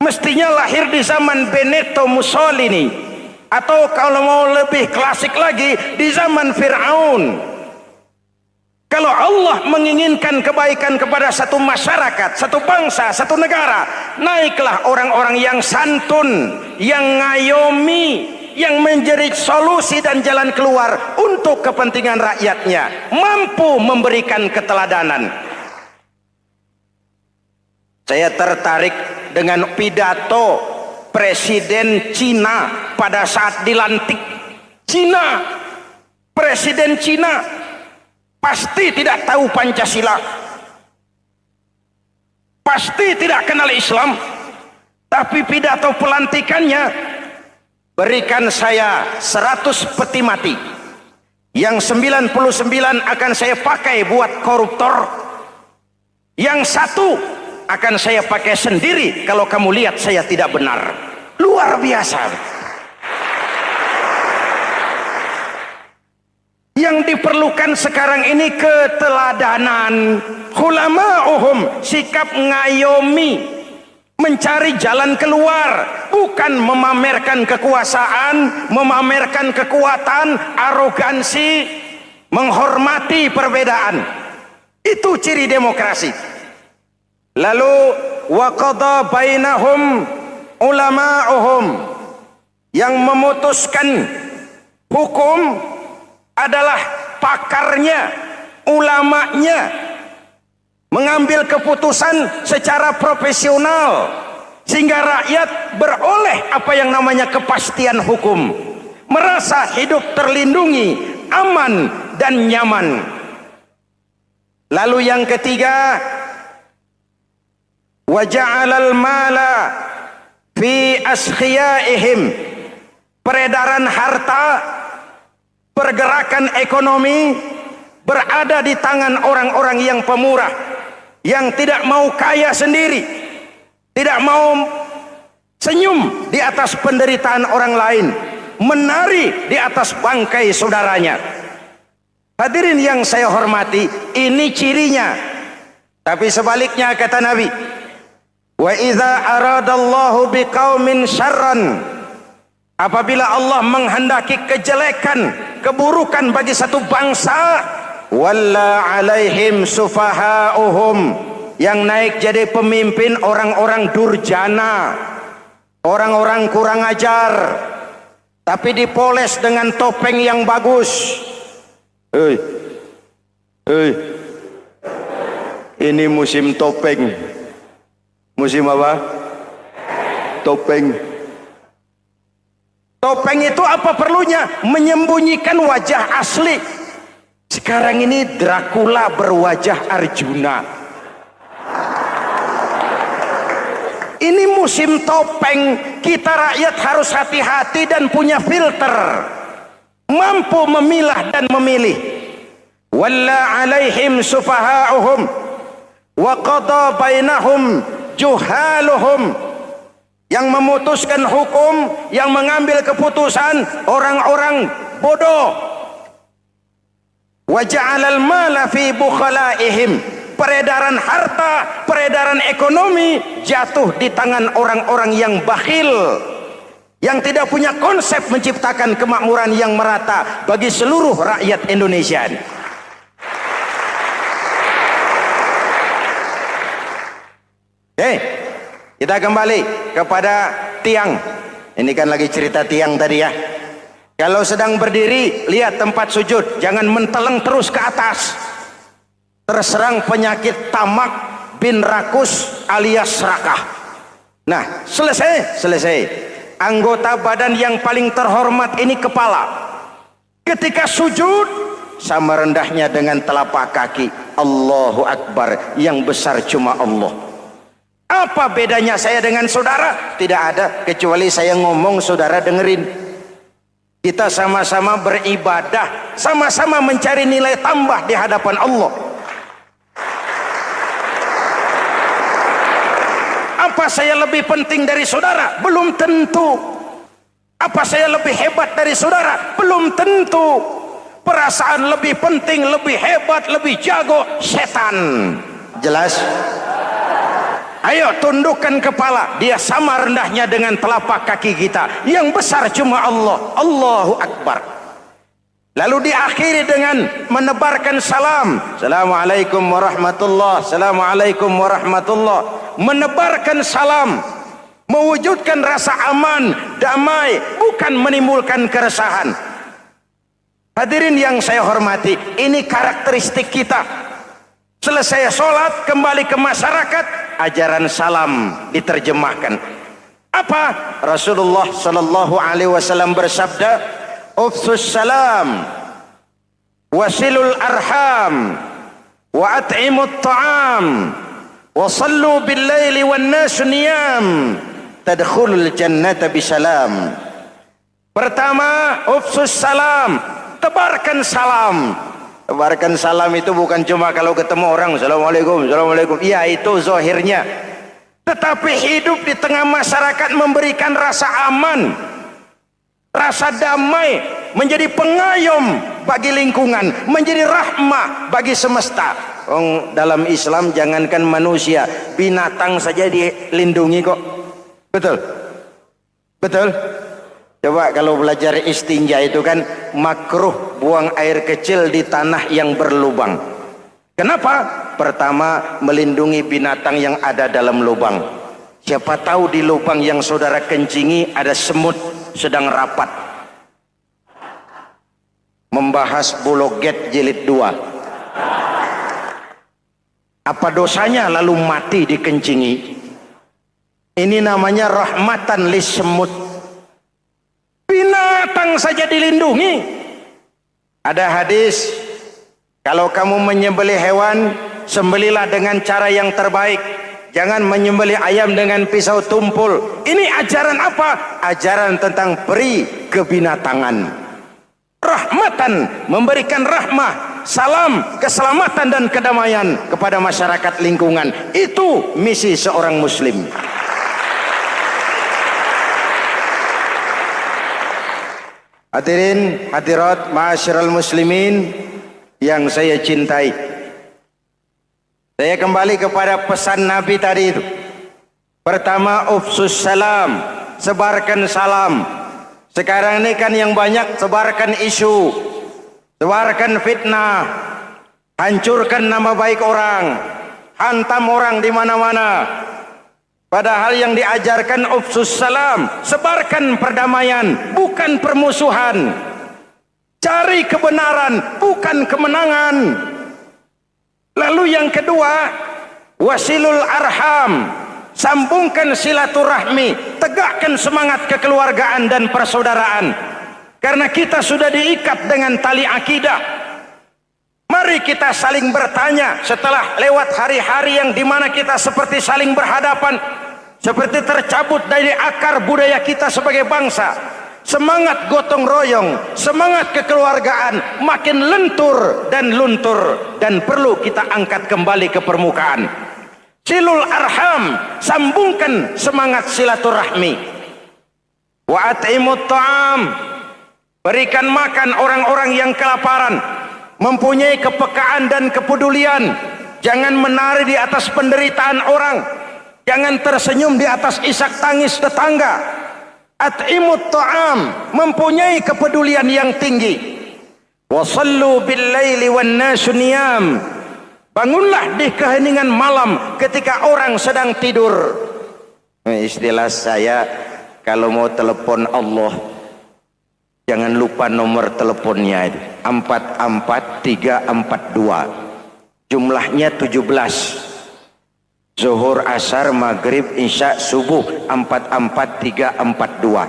mestinya lahir di zaman Benito Mussolini, atau kalau mau lebih klasik lagi di zaman Fir'aun. Kalau Allah menginginkan kebaikan kepada satu masyarakat, satu bangsa, satu negara, naiklah orang-orang yang santun, yang ngayomi, yang menjadi solusi dan jalan keluar untuk kepentingan rakyatnya, mampu memberikan keteladanan. Saya tertarik dengan pidato Presiden Cina pada saat dilantik. Cina, Presiden Cina pasti tidak tahu Pancasila, pasti tidak kenal Islam, tapi pidato pelantikannya, berikan saya 100 peti mati, yang 99 akan saya pakai buat koruptor, yang satu akan saya pakai sendiri kalau kamu lihat saya tidak benar. Luar biasa. Yang diperlukan sekarang ini keteladanan, hulama'uhum, sikap ngayomi, mencari jalan keluar, bukan memamerkan kekuasaan, memamerkan kekuatan, arogansi, menghormati perbedaan. Itu ciri demokrasi. Lalu waqadha bainahum ulama'uhum, yang memutuskan hukum adalah pakarnya, ulamanya, mengambil keputusan secara profesional sehingga rakyat beroleh apa yang namanya kepastian hukum, merasa hidup terlindungi, aman dan nyaman. Lalu yang ketiga, wa ja'alal mala fi askhiyaihim, peredaran harta, pergerakan ekonomi berada di tangan orang-orang yang pemurah, yang tidak mau kaya sendiri, tidak mau senyum di atas penderitaan orang lain, menari di atas bangkai saudaranya. Hadirin yang saya hormati, ini cirinya. Tapi sebaliknya kata Nabi, wa idza aradallahu biqaumin syarran, apabila Allah menghendaki kejelekan, keburukan bagi satu bangsa, walla alaihim sufahauhum, yang naik jadi pemimpin orang-orang durjana, orang-orang kurang ajar, tapi dipoles dengan topeng yang bagus. Hei, hei, ini musim topeng. Musim apa? Topeng. Topeng itu apa perlunya? Menyembunyikan wajah asli. Sekarang ini Dracula berwajah Arjuna. Ini musim topeng. Kita rakyat harus hati-hati dan punya filter, mampu memilah dan memilih. Walla alaihim sufaha'uhum wa qada bainahum juhaluhum. Yang memutuskan hukum, yang mengambil keputusan orang-orang bodoh. Wa ja'alal mala fi bukhalaihim. Peredaran harta, peredaran ekonomi jatuh di tangan orang-orang yang bakhil, yang tidak punya konsep menciptakan kemakmuran yang merata bagi seluruh rakyat Indonesia. Kita kembali kepada tiang. Ini kan lagi cerita tiang tadi ya. Kalau sedang berdiri, lihat tempat sujud, jangan menteleng terus ke atas. Terserang penyakit tamak bin rakus alias serakah. Nah, selesai. Anggota badan yang paling terhormat ini kepala. Ketika sujud, sama rendahnya dengan telapak kaki. Allahu Akbar, yang besar cuma Allah. Apa bedanya saya dengan saudara? Tidak ada, kecuali saya ngomong saudara dengerin. Kita sama-sama beribadah, sama-sama mencari nilai tambah di hadapan Allah. Apa saya lebih penting dari saudara? Belum tentu. Apa saya lebih hebat dari saudara? Belum tentu. Perasaan lebih penting, lebih hebat, lebih jago setan. Jelas? Ayo tundukkan kepala. Dia sama rendahnya dengan telapak kaki kita. Yang besar cuma Allah. Allahu Akbar. Lalu diakhiri dengan menebarkan salam. Assalamualaikum warahmatullah. Assalamualaikum warahmatullah. Menebarkan salam, mewujudkan rasa aman, damai, bukan menimbulkan keresahan. Hadirin yang saya hormati, ini karakteristik kita. Selesai sholat, kembali ke masyarakat, ajaran salam diterjemahkan. Apa? Rasulullah Sallallahu Alaihi Wasallam bersabda, "Ufsus salam, wasilul arham, wa at'imut ta'am, wa sallu bil laili wan nasu niyam, tadkhulul jannata bisalam." Pertama, ufsus salam, tebarkan salam. Tebarkan salam itu bukan cuma kalau ketemu orang assalamualaikum, assalamualaikum. Iya, itu zahirnya. Tetapi hidup di tengah masyarakat memberikan rasa aman, rasa damai, menjadi pengayom bagi lingkungan, menjadi rahmah bagi semesta. Dalam Islam jangankan manusia, binatang saja dilindungi kok. Betul? Betul? Coba kalau belajar istinja itu kan makruh buang air kecil di tanah yang berlubang. Kenapa? Pertama, melindungi binatang yang ada dalam lubang. Siapa tahu di lubang yang saudara kencingi ada semut sedang rapat. Membahas Buloget jilid 2. Apa dosanya lalu mati dikencingi? Ini namanya rahmatan lis semut. Binatang saja dilindungi. Ada hadis, kalau kamu menyembelih hewan, sembelilah dengan cara yang terbaik. Jangan menyembelih ayam dengan pisau tumpul. Ini ajaran apa? Ajaran tentang peri kebinatangan. Rahmatan, memberikan rahmah, salam, keselamatan dan kedamaian kepada masyarakat lingkungan. Itu misi seorang muslim. Hadirin, hadirat, ma'asyiral muslimin yang saya cintai. Saya kembali kepada pesan Nabi tadi itu. Pertama, ufsus salam, sebarkan salam. Sekarang ini kan yang banyak sebarkan isu, sebarkan fitnah, hancurkan nama baik orang, hantam orang di mana-mana. Padahal yang diajarkan ufsus salam, sebarkan perdamaian, bukan permusuhan. Cari kebenaran, bukan kemenangan. Lalu yang kedua, wasilul arham, sambungkan silaturahmi, tegakkan semangat kekeluargaan dan persaudaraan. Karena kita sudah diikat dengan tali akidah. Mari kita saling bertanya setelah lewat hari-hari yang dimana kita seperti saling berhadapan, seperti tercabut dari akar budaya kita sebagai bangsa. Semangat gotong royong, semangat kekeluargaan makin lentur dan luntur, dan perlu kita angkat kembali ke permukaan. Silul arham, sambungkan semangat silaturahmi. Wa at'imut ta'am, berikan makan orang-orang yang kelaparan. Mempunyai kepekaan dan kepedulian. Jangan menari di atas penderitaan orang, jangan tersenyum di atas isak tangis tetangga. At'imut ta'am, mempunyai kepedulian yang tinggi. Wasallu bil laili wan nasu niyam, bangunlah di keheningan malam ketika orang sedang tidur. Istilah saya, kalau mau telepon Allah, jangan lupa nomor teleponnya, 44342. Jumlahnya 17. Zuhur, asar, maghrib, isya, subuh, 44342.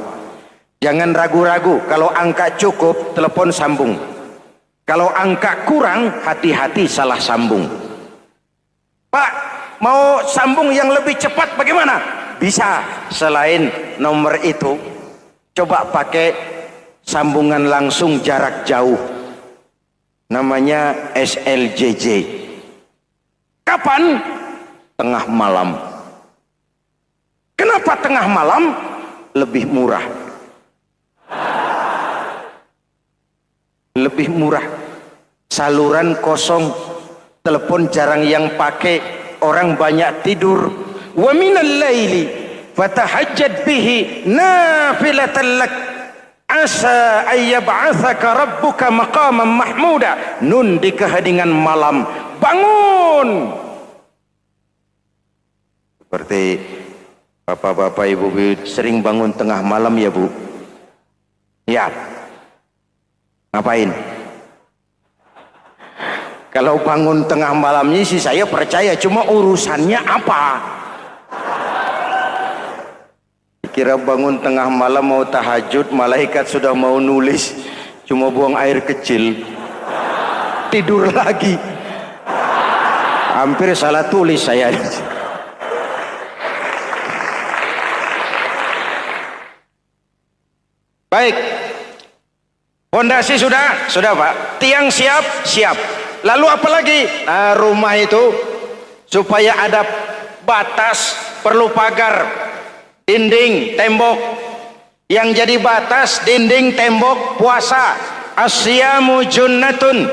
Jangan ragu-ragu. Kalau angka cukup, telepon sambung. Kalau angka kurang, hati-hati salah sambung. Pak, mau sambung yang lebih cepat bagaimana? Bisa. Selain nomor itu, coba pakai sambungan langsung jarak jauh, namanya SLJJ. Kapan? Tengah malam. Kenapa tengah malam? Lebih murah. Lebih murah. Saluran kosong, telepon jarang yang pakai, orang banyak tidur. Wa minal laili fatahajjad bihi nafilatan lak asa ayyab'atsaka rabbuka maqaman mahmuda. Nun di keheningan malam, bangun. Seperti bapak-bapak, ibu-ibu sering bangun tengah malam ya Bu? Ya. Ngapain? Kalau bangun tengah malamnya sih saya percaya, cuma urusannya apa? Kira bangun tengah malam mau tahajud, malaikat sudah mau nulis, cuma buang air kecil, tidur lagi. Hampir salah tulis saya. Baik, fondasi sudah Pak, tiang siap, lalu apa lagi? Nah, rumah itu supaya ada batas, perlu pagar, dinding, tembok. Yang jadi batas, dinding, tembok, puasa. Asyamu junnatun,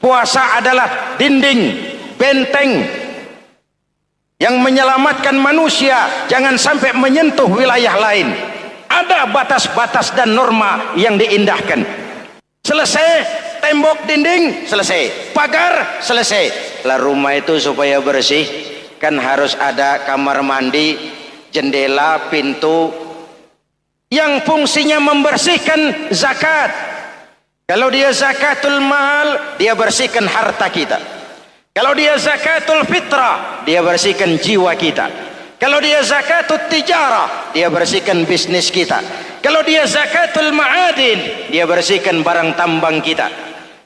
puasa adalah dinding, benteng yang menyelamatkan manusia jangan sampai menyentuh wilayah lain. Ada batas-batas dan norma yang diindahkan. Selesai, tembok, dinding, selesai. Pagar, selesai. Lah rumah itu supaya bersih, kan harus ada kamar mandi, jendela, pintu, yang fungsinya membersihkan zakat. Kalau dia zakatul mal, dia bersihkan harta kita. Kalau dia zakatul fitrah, dia bersihkan jiwa kita. Kalau dia zakatul tijarah, dia bersihkan bisnis kita. Kalau dia zakatul ma'adin, dia bersihkan barang tambang kita.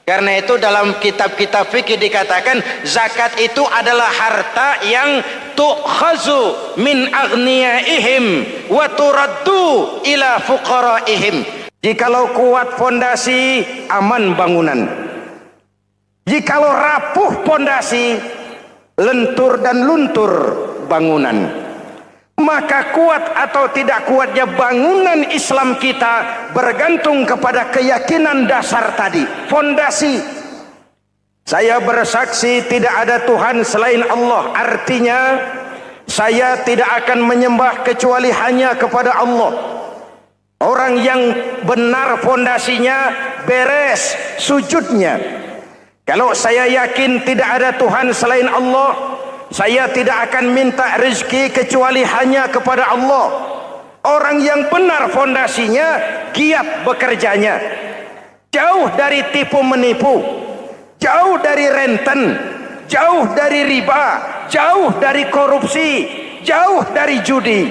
Karena itu dalam kitab-kitab fikih dikatakan zakat itu adalah harta yang tu'khazu min aghniyaihim wa turaddu ila fuqaraihim. Jikalau kuat fondasi, aman bangunan. Jikalau rapuh fondasi, lentur dan luntur bangunan. Maka kuat atau tidak kuatnya bangunan Islam kita bergantung kepada keyakinan dasar tadi, fondasi. Saya bersaksi tidak ada Tuhan selain Allah, artinya saya tidak akan menyembah kecuali hanya kepada Allah. Orang yang benar fondasinya beres sujudnya. Kalau saya yakin tidak ada Tuhan selain Allah, Saya tidak akan minta rezeki kecuali hanya kepada Allah. Orang yang benar fondasinya, giat bekerjanya, jauh dari tipu menipu, jauh dari renten, jauh dari riba, jauh dari korupsi, jauh dari judi.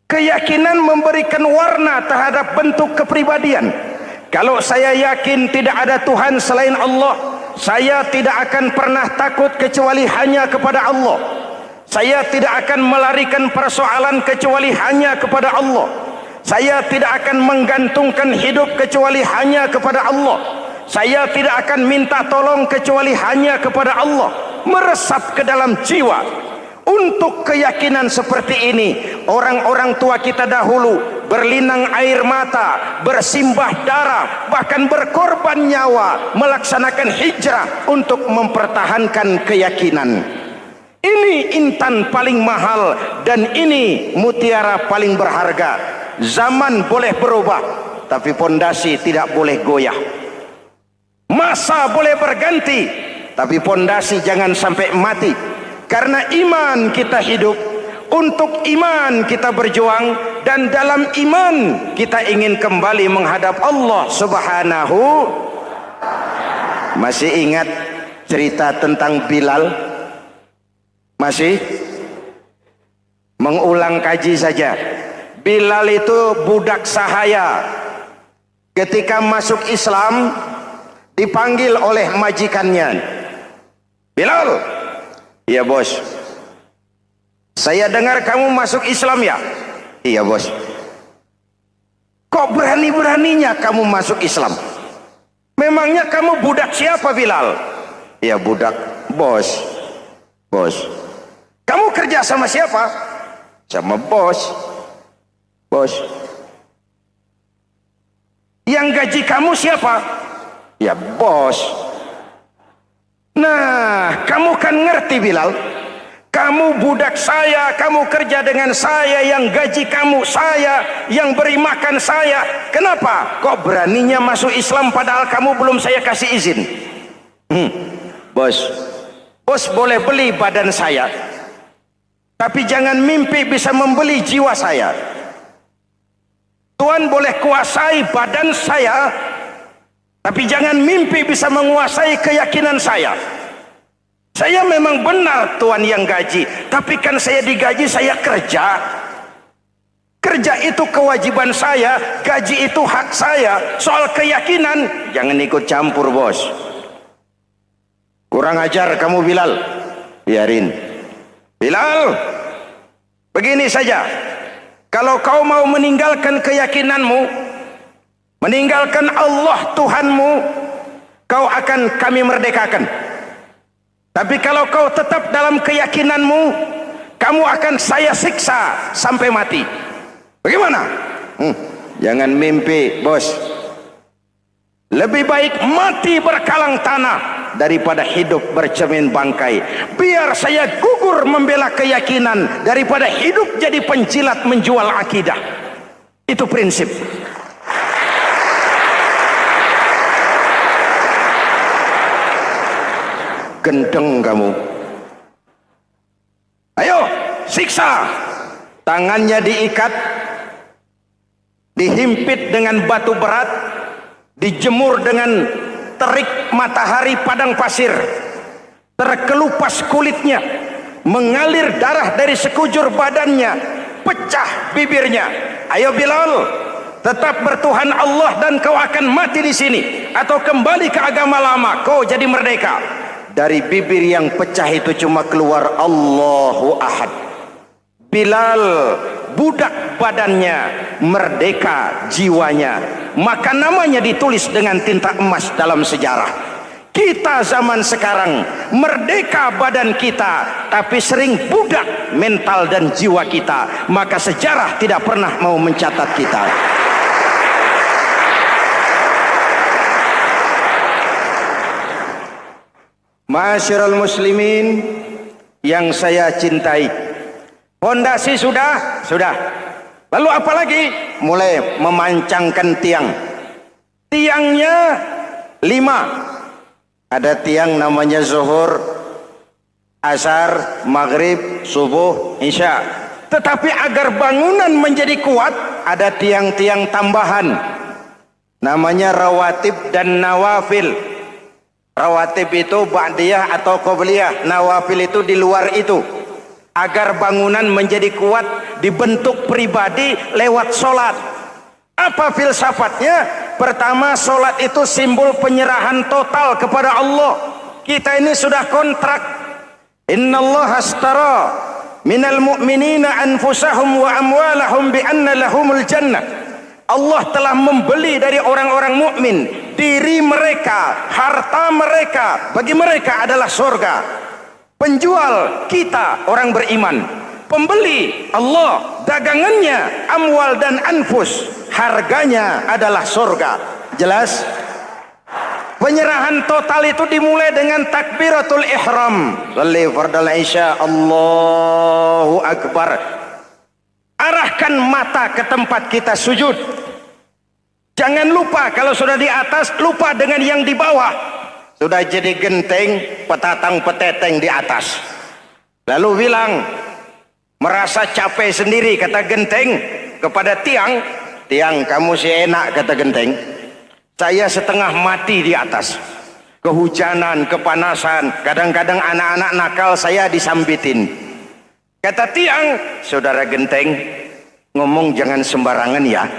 Keyakinan memberikan warna terhadap bentuk kepribadian. Kalau saya yakin tidak ada Tuhan selain Allah, saya tidak akan pernah takut kecuali hanya kepada Allah. Saya tidak akan melarikan persoalan kecuali hanya kepada Allah. Saya tidak akan menggantungkan hidup kecuali hanya kepada Allah. Saya tidak akan minta tolong kecuali hanya kepada Allah. Meresap ke dalam jiwa. Untuk keyakinan seperti ini, orang-orang tua kita dahulu berlinang air mata, bersimbah darah, bahkan berkorban nyawa, melaksanakan hijrah untuk mempertahankan keyakinan. Ini intan paling mahal dan ini mutiara paling berharga. Zaman boleh berubah, tapi pondasi tidak boleh goyah. Masa boleh berganti, tapi pondasi jangan sampai mati. Karena iman kita hidup, untuk iman kita berjuang, dan dalam iman kita ingin kembali menghadap Allah Subhanahu. Masih ingat cerita tentang Bilal? Masih? Mengulang kaji saja. Bilal itu budak sahaya. Ketika masuk Islam, dipanggil oleh majikannya. Bilal, iya bos. Saya dengar kamu masuk Islam ya? Iya bos. Kok berani-beraninya kamu masuk Islam? Memangnya kamu budak siapa Bilal? Iya budak bos. Bos. Kamu kerja sama siapa? Sama bos. Bos. Yang gaji kamu siapa? Ya bos. Nah, kamu kan ngerti Bilal, kamu budak saya, kamu kerja dengan saya, yang gaji kamu saya, yang beri makan saya. Kenapa? Kok beraninya masuk Islam padahal kamu belum saya kasih izin? Bos, bos boleh beli badan saya, tapi jangan mimpi bisa membeli jiwa saya. Tuhan boleh kuasai badan saya, tapi jangan mimpi bisa menguasai keyakinan saya. Saya memang benar Tuhan yang gaji, tapi kan saya digaji, saya kerja. Kerja itu kewajiban saya, gaji itu hak saya. Soal keyakinan, jangan ikut campur bos. Kurang ajar kamu Bilal. Biarin. Bilal, begini saja. Kalau kau mau meninggalkan keyakinanmu, meninggalkan Allah Tuhanmu, kau akan kami merdekakan. Tapi kalau kau tetap dalam keyakinanmu, kamu akan saya siksa sampai mati. Bagaimana? Jangan mimpi bos. Lebih baik mati berkalang tanah daripada hidup bercermin bangkai. Biar saya gugur membela keyakinan daripada hidup jadi penjilat menjual akidah. Itu prinsip. Gendeng kamu. Ayo siksa. Tangannya diikat, dihimpit dengan batu berat, dijemur dengan terik matahari padang pasir, terkelupas kulitnya, mengalir darah dari sekujur badannya, pecah bibirnya. Ayo Bilal, tetap bertuhan Allah dan kau akan mati di sini, atau kembali ke agama lama, kau jadi merdeka. Dari bibir yang pecah itu cuma keluar Allahu Ahad. Bilal budak badannya, merdeka jiwanya, maka namanya ditulis dengan tinta emas dalam sejarah. Kita zaman sekarang merdeka badan kita, tapi sering budak mental dan jiwa kita, maka sejarah tidak pernah mau mencatat kita. Masyarul muslimin yang saya cintai, fondasi sudah. Lalu apa lagi? Mulai memancangkan tiang. Tiangnya 5. Ada tiang namanya zuhur, asar, maghrib, subuh, isya. Tetapi agar bangunan menjadi kuat, ada tiang-tiang tambahan, namanya rawatib dan nawafil. Rawatib itu ba'diyah atau qobliyah, nawafil itu di luar itu. Agar bangunan menjadi kuat, dibentuk pribadi lewat solat. Apa filsafatnya? Pertama, solat itu simbol penyerahan total kepada Allah. Kita ini sudah kontrak. Innallaha astara minal mu'minina anfusahum wa amwalahum bi anna lahumul jannah. Allah telah membeli dari orang-orang mukmin diri mereka, harta mereka, bagi mereka adalah surga. Penjual kita orang beriman, pembeli Allah, dagangannya amwal dan anfus, harganya adalah surga. Jelas? Penyerahan total itu dimulai dengan takbiratul ihram. Shalli fardal isya, Allahu akbar. Arahkan mata ke tempat kita sujud. Jangan lupa kalau sudah di atas, lupa dengan yang di bawah. Sudah jadi genteng, petatang peteteng di atas. Lalu bilang, merasa capek sendiri, kata genteng kepada tiang. Tiang, kamu si enak, kata genteng. Saya setengah mati di atas. Kehujanan, kepanasan, kadang-kadang anak-anak nakal saya disambitin. Kata tiang, saudara genteng, ngomong jangan sembarangan ya.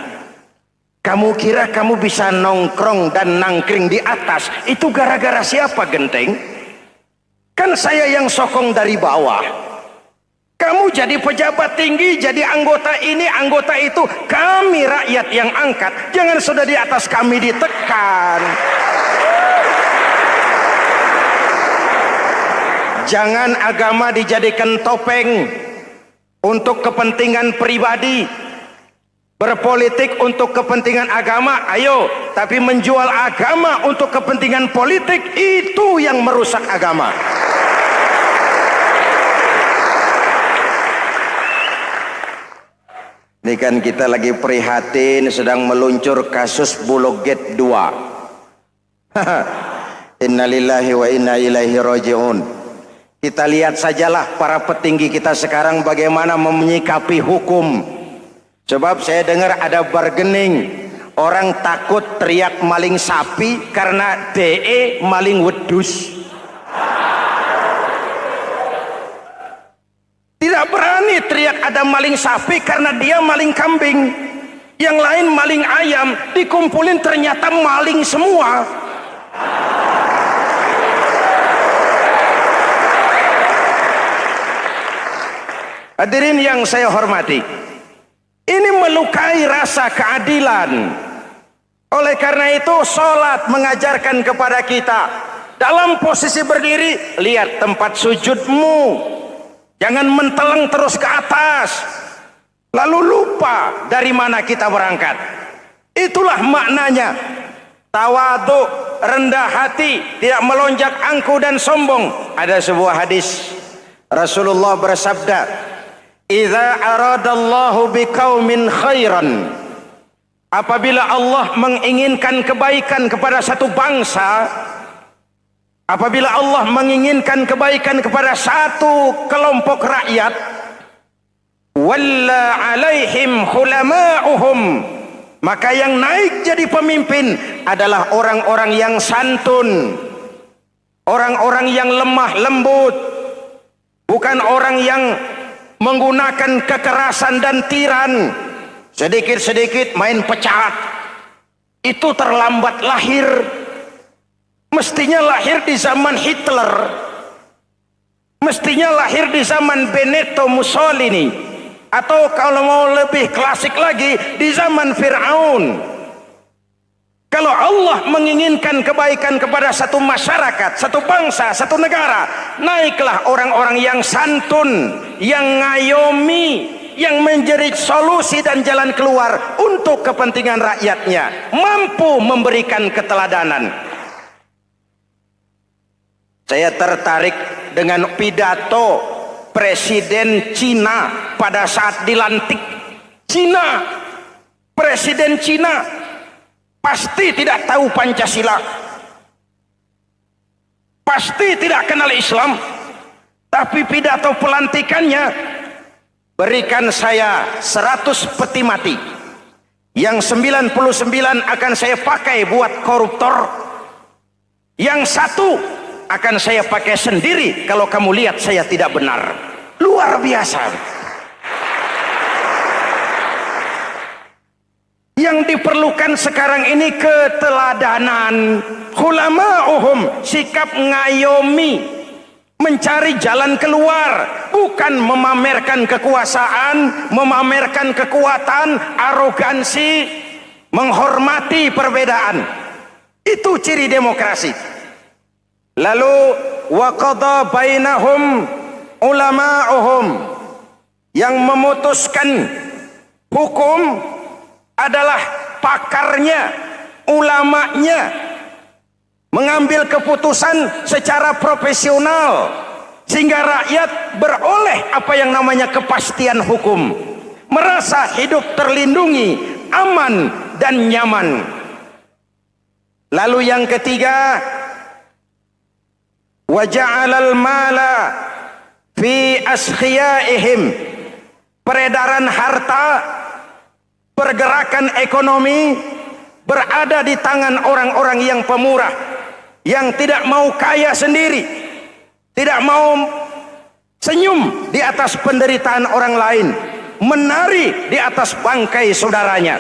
Kamu kira kamu bisa nongkrong dan nangkring di atas, itu gara-gara siapa genteng? Kan saya yang sokong dari bawah. Kamu jadi pejabat tinggi, jadi anggota ini, anggota itu. Kami rakyat yang angkat, jangan sudah di atas kami ditekan. Jangan agama dijadikan topeng untuk kepentingan pribadi. Berpolitik untuk kepentingan agama, ayo. Tapi menjual agama untuk kepentingan politik, itu yang merusak agama. Ini kan kita lagi prihatin, sedang meluncur kasus Bulog Gate 2. Innalillahi wa inna ilaihi raji'un. Kita lihat sajalah para petinggi kita sekarang bagaimana menyikapi hukum. Sebab saya dengar ada bargaining, orang takut teriak maling sapi karena DE maling wedus. Tidak berani teriak ada maling sapi karena dia maling kambing. Yang lain maling ayam, dikumpulin ternyata maling semua. Hadirin yang saya hormati, ini melukai rasa keadilan. Oleh karena itu, sholat mengajarkan kepada kita, dalam posisi berdiri, lihat tempat sujudmu. Jangan menteleng terus ke atas, lalu lupa dari mana kita berangkat. Itulah maknanya. Tawadhu, rendah hati, tidak melonjak angku dan sombong. Ada sebuah hadis, Rasulullah bersabda, "Idza aradallahu biqaumin khairan." Apabila Allah menginginkan kebaikan kepada satu bangsa, apabila Allah menginginkan kebaikan kepada satu kelompok rakyat, walla alaihim hulama'uhum, maka yang naik jadi pemimpin adalah orang-orang yang santun, orang-orang yang lemah lembut, bukan orang yang menggunakan kekerasan dan tiran. Sedikit-sedikit main pecat, itu terlambat lahir. Mestinya lahir di zaman Hitler, mestinya lahir di zaman Benito Mussolini, atau kalau mau lebih klasik lagi, di zaman Fir'aun. Kalau Allah menginginkan kebaikan kepada satu masyarakat, satu bangsa, satu negara, naiklah orang-orang yang santun, yang ngayomi, yang menjadi solusi dan jalan keluar untuk kepentingan rakyatnya, mampu memberikan keteladanan. Saya tertarik dengan pidato Presiden Cina pada saat dilantik. Cina, Presiden Cina pasti tidak tahu Pancasila, pasti tidak kenal Islam, Tapi pidato pelantikannya, berikan saya 100 peti mati, yang 99 akan saya pakai buat koruptor, yang satu akan saya pakai sendiri kalau kamu lihat saya tidak benar. Luar biasa. Yang diperlukan sekarang ini keteladanan. Hulama'uhum, sikap ngayomi, mencari jalan keluar, bukan memamerkan kekuasaan, memamerkan kekuatan, arogansi, menghormati perbedaan. Itu ciri demokrasi. Lalu wa qada bainahum ulama'uhum, yang memutuskan hukum adalah pakarnya, ulamanya, mengambil keputusan secara profesional sehingga rakyat beroleh apa yang namanya kepastian hukum, merasa hidup terlindungi, aman dan nyaman. Lalu yang ketiga, wa ja'alal mala fi askhiyaihim, peredaran harta, pergerakan ekonomi berada di tangan orang-orang yang pemurah, yang tidak mau kaya sendiri, tidak mau senyum di atas penderitaan orang lain, menari di atas bangkai saudaranya.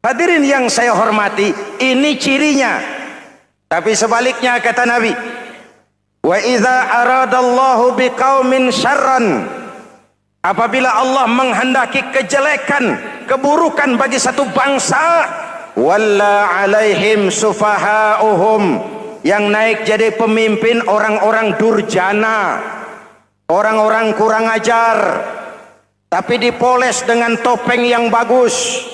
Hadirin yang saya hormati, ini cirinya. Tapi sebaliknya kata Nabi, wa idza aradallahu biqaumin syarran, apabila Allah menghendaki kejelekan, keburukan bagi satu bangsa, walla alaihim sufaha'uhum, yang naik jadi pemimpin orang-orang durjana, orang-orang kurang ajar, tapi dipoles dengan topeng yang bagus.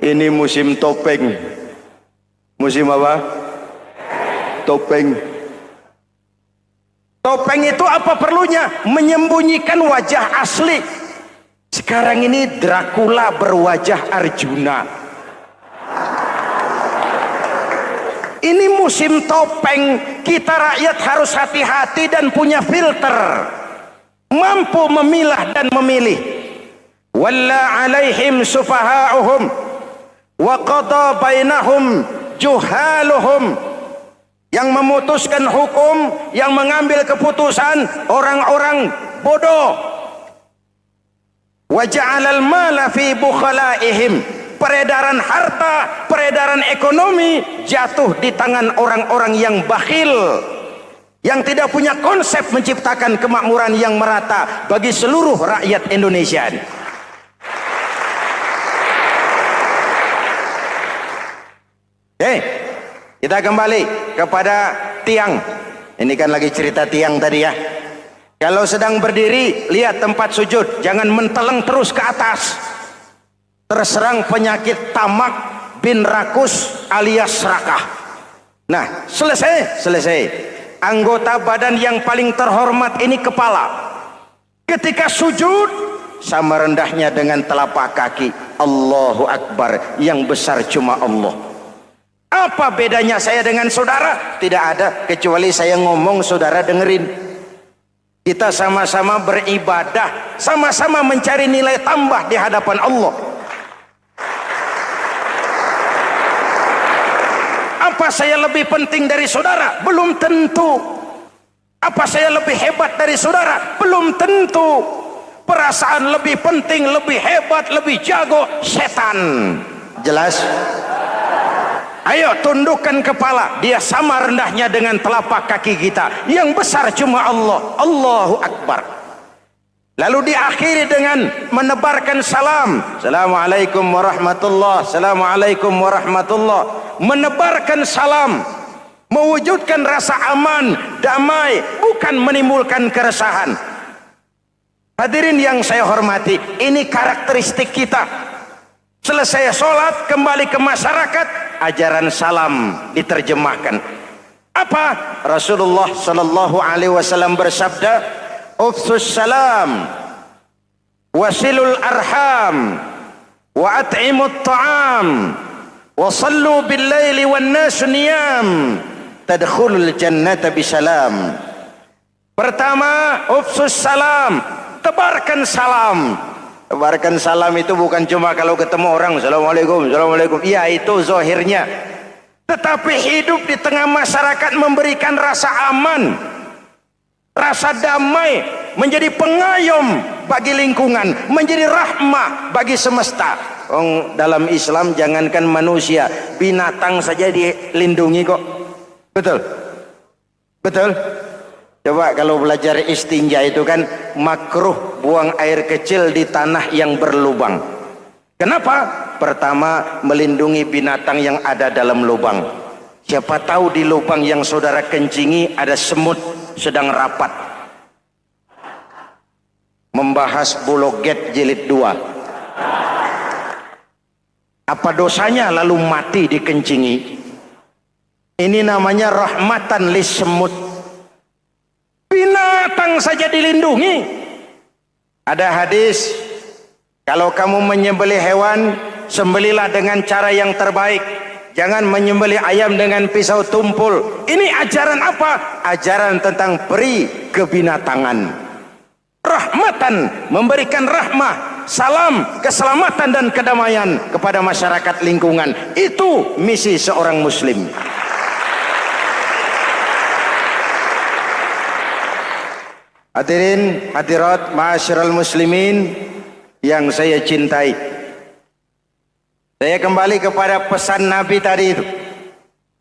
Ini musim topeng. Musim apa? Topeng. Topeng itu apa perlunya? Menyembunyikan wajah asli. Sekarang ini Dracula berwajah Arjuna. Ini musim topeng. Kita rakyat harus hati-hati dan punya filter, mampu memilah dan memilih. Walla alaihim sufaha'uhum wa qada bainahum juhaluhum, yang memutuskan hukum, yang mengambil keputusan orang-orang bodoh. Wa ja'alal mala fi bukhalaihim, peredaran harta, peredaran ekonomi jatuh di tangan orang-orang yang bakhil, yang tidak punya konsep menciptakan kemakmuran yang merata bagi seluruh rakyat Indonesia. Kita kembali kepada tiang. Ini kan lagi cerita tiang tadi ya. Kalau sedang berdiri, lihat tempat sujud, jangan menteleng terus ke atas. Terserang penyakit tamak bin rakus alias serakah. Nah, selesai. Anggota badan yang paling terhormat ini kepala. Ketika sujud, sama rendahnya dengan telapak kaki. Allahu Akbar, yang besar cuma Allah. Apa bedanya saya dengan saudara? Tidak ada, kecuali saya ngomong saudara dengerin. Kita sama-sama beribadah, sama-sama mencari nilai tambah di hadapan Allah. Apa saya lebih penting dari saudara? Belum tentu. Apa saya lebih hebat dari saudara? Belum tentu. Perasaan lebih penting, lebih hebat, lebih jago setan. Jelas? Ayo tundukkan kepala, dia sama rendahnya dengan telapak kaki kita. Yang besar cuma Allah. Allahu Akbar. Lalu diakhiri dengan menebarkan salam. Assalamualaikum warahmatullah. Assalamualaikum warahmatullah. Menebarkan salam, mewujudkan rasa aman, damai, bukan menimbulkan keresahan. Hadirin yang saya hormati, ini karakteristik kita. Selesai sholat, kembali ke masyarakat, ajaran salam diterjemahkan. Apa? Rasulullah sallallahu alaihi wasallam bersabda, "Ufsus salam, wasilul arham, wa at'imut ta'am, wa sallu bil laili wan nas niyam, tadkhulul jannata bisalam. Pertama, ufsus salam, tebarkan salam. Tebarkan salam itu bukan cuma kalau ketemu orang assalamualaikum, assalamualaikum. Iya, itu zahirnya. Tetapi hidup di tengah masyarakat memberikan rasa aman, rasa damai, menjadi pengayom bagi lingkungan, menjadi rahmah bagi semesta. Dalam Islam jangankan manusia, binatang saja dilindungi kok. Betul? Betul? Coba kalau belajar istinja itu kan makruh buang air kecil di tanah yang berlubang. Kenapa? Pertama, melindungi binatang yang ada dalam lubang. Siapa tahu di lubang yang saudara kencingi ada semut sedang rapat. Membahas Bologet jilid 2. Apa dosanya lalu mati dikencingi? Ini namanya rahmatan lis semut. Binatang saja dilindungi. Ada hadis, kalau kamu menyembelih hewan, sembelilah dengan cara yang terbaik. Jangan menyembelih ayam dengan pisau tumpul. Ini ajaran apa? Ajaran tentang peri kebinatangan. Rahmatan, memberikan rahmah, salam, keselamatan dan kedamaian kepada masyarakat lingkungan. Itu misi seorang muslim. Hadirin hadirat ma'asyiral muslimin yang saya cintai, saya kembali kepada pesan Nabi tadi itu.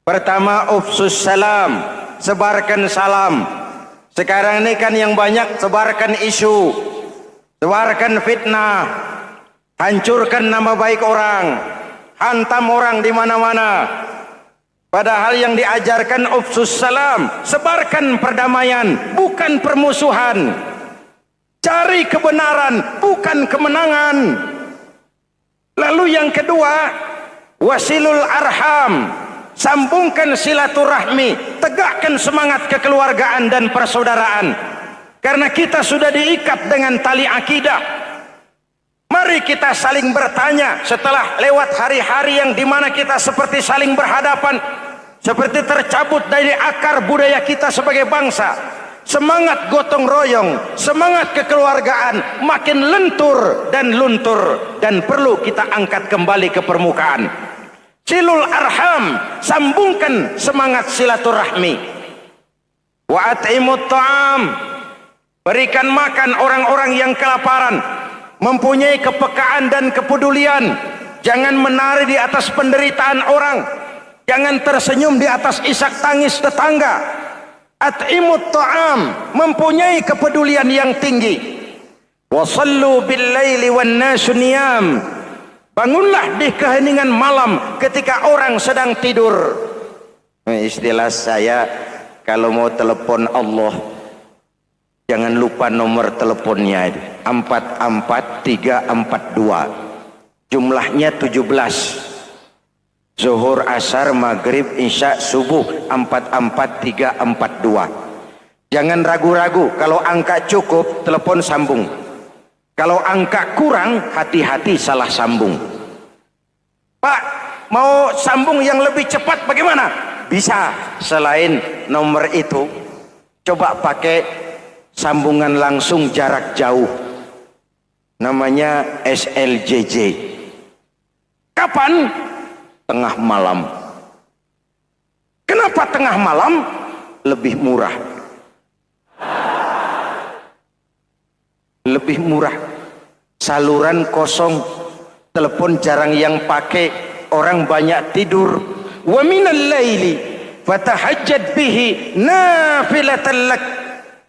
Pertama, ufsus salam, sebarkan salam. Sekarang ini kan yang banyak sebarkan isu, sebarkan fitnah, hancurkan nama baik orang, hantam orang di mana-mana. Padahal yang diajarkan ufsus salam, sebarkan perdamaian, bukan permusuhan. Cari kebenaran, bukan kemenangan. Lalu yang kedua, wasilul arham, sambungkan silaturahmi, tegakkan semangat kekeluargaan dan persaudaraan. Karena kita sudah diikat dengan tali akidah. Mari kita saling bertanya setelah lewat hari-hari yang dimana kita seperti saling berhadapan, seperti tercabut dari akar budaya kita sebagai bangsa. Semangat gotong royong, semangat kekeluargaan makin lentur dan luntur, dan perlu kita angkat kembali ke permukaan. Silul arham, sambungkan semangat silaturahmi. Wa at'imut ta'am, berikan makan orang-orang yang kelaparan. Mempunyai kepekaan dan kepedulian. Jangan menari di atas penderitaan orang. Jangan tersenyum di atas isak tangis tetangga. At'imut ta'am, mempunyai kepedulian yang tinggi. Wasallu bil laili wan nasu niyam, bangunlah di keheningan malam ketika orang sedang tidur. Istilah saya, kalau mau telepon Allah, jangan lupa nomor teleponnya itu 44342. Jumlahnya 17. Zuhur, asar, maghrib, isya, subuh 44342. Jangan ragu-ragu. Kalau angka cukup, telepon sambung. Kalau angka kurang, hati-hati salah sambung. Pak, mau sambung yang lebih cepat bagaimana? Bisa. Selain nomor itu, coba pakai sambungan langsung jarak jauh. Namanya SLJJ. Kapan? Tengah malam. Kenapa tengah malam? Lebih murah. Lebih murah. Saluran kosong, telepon jarang yang pakai, orang banyak tidur. Wa minal laili fatahajjad bihi nafilatan lak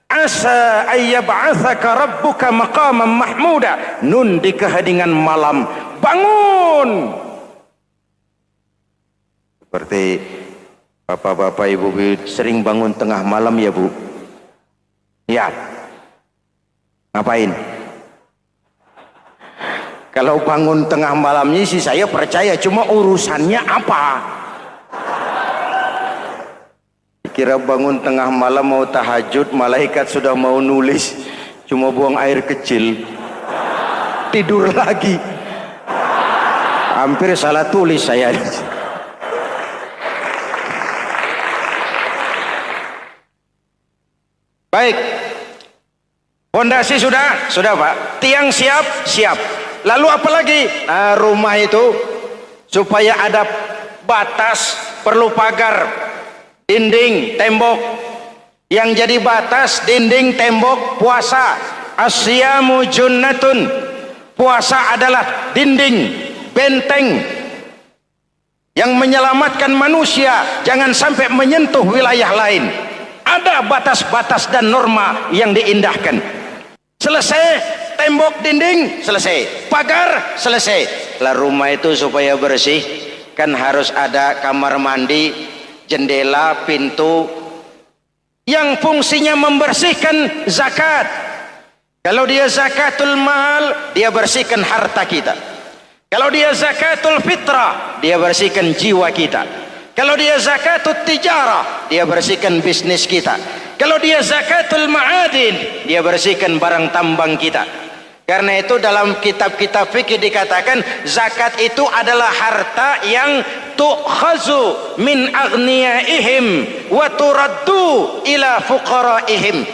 asa ayyab'atsaka rabbuka maqaman mahmuda. Nun, di keheningan malam bangun. Seperti bapak-bapak, ibu-ibu sering bangun tengah malam ya Bu? Ya. Ngapain? Kalau bangun tengah malamnya sih saya percaya, cuma urusannya apa? Kira bangun tengah malam mau tahajud, malaikat sudah mau nulis, cuma buang air kecil, tidur lagi. Hampir salah tulis saya. Baik. Pondasi sudah Pak. Tiang siap? Siap. Lalu apa lagi? Nah, rumah itu supaya ada batas, perlu pagar, dinding, tembok. Yang jadi batas, dinding, tembok, puasa. Asyamu junnatun. Puasa adalah dinding, benteng yang menyelamatkan manusia jangan sampai menyentuh wilayah lain. Ada batas-batas dan norma yang diindahkan. Selesai, tembok, dinding, selesai. Pagar, selesai. Lah rumah itu supaya bersih kan harus ada kamar mandi, jendela, pintu yang fungsinya membersihkan zakat. Kalau dia zakatul mal, dia bersihkan harta kita. Kalau dia zakatul fitrah, dia bersihkan jiwa kita. Kalau dia zakatul tijarah, dia bersihkan bisnis kita. Kalau dia zakatul ma'adin, dia bersihkan barang tambang kita. Karena itu dalam kitab-kitab fikih dikatakan zakat itu adalah harta yang tu'khazu min aghniyaihim wa turaddu ila fuqaraihim.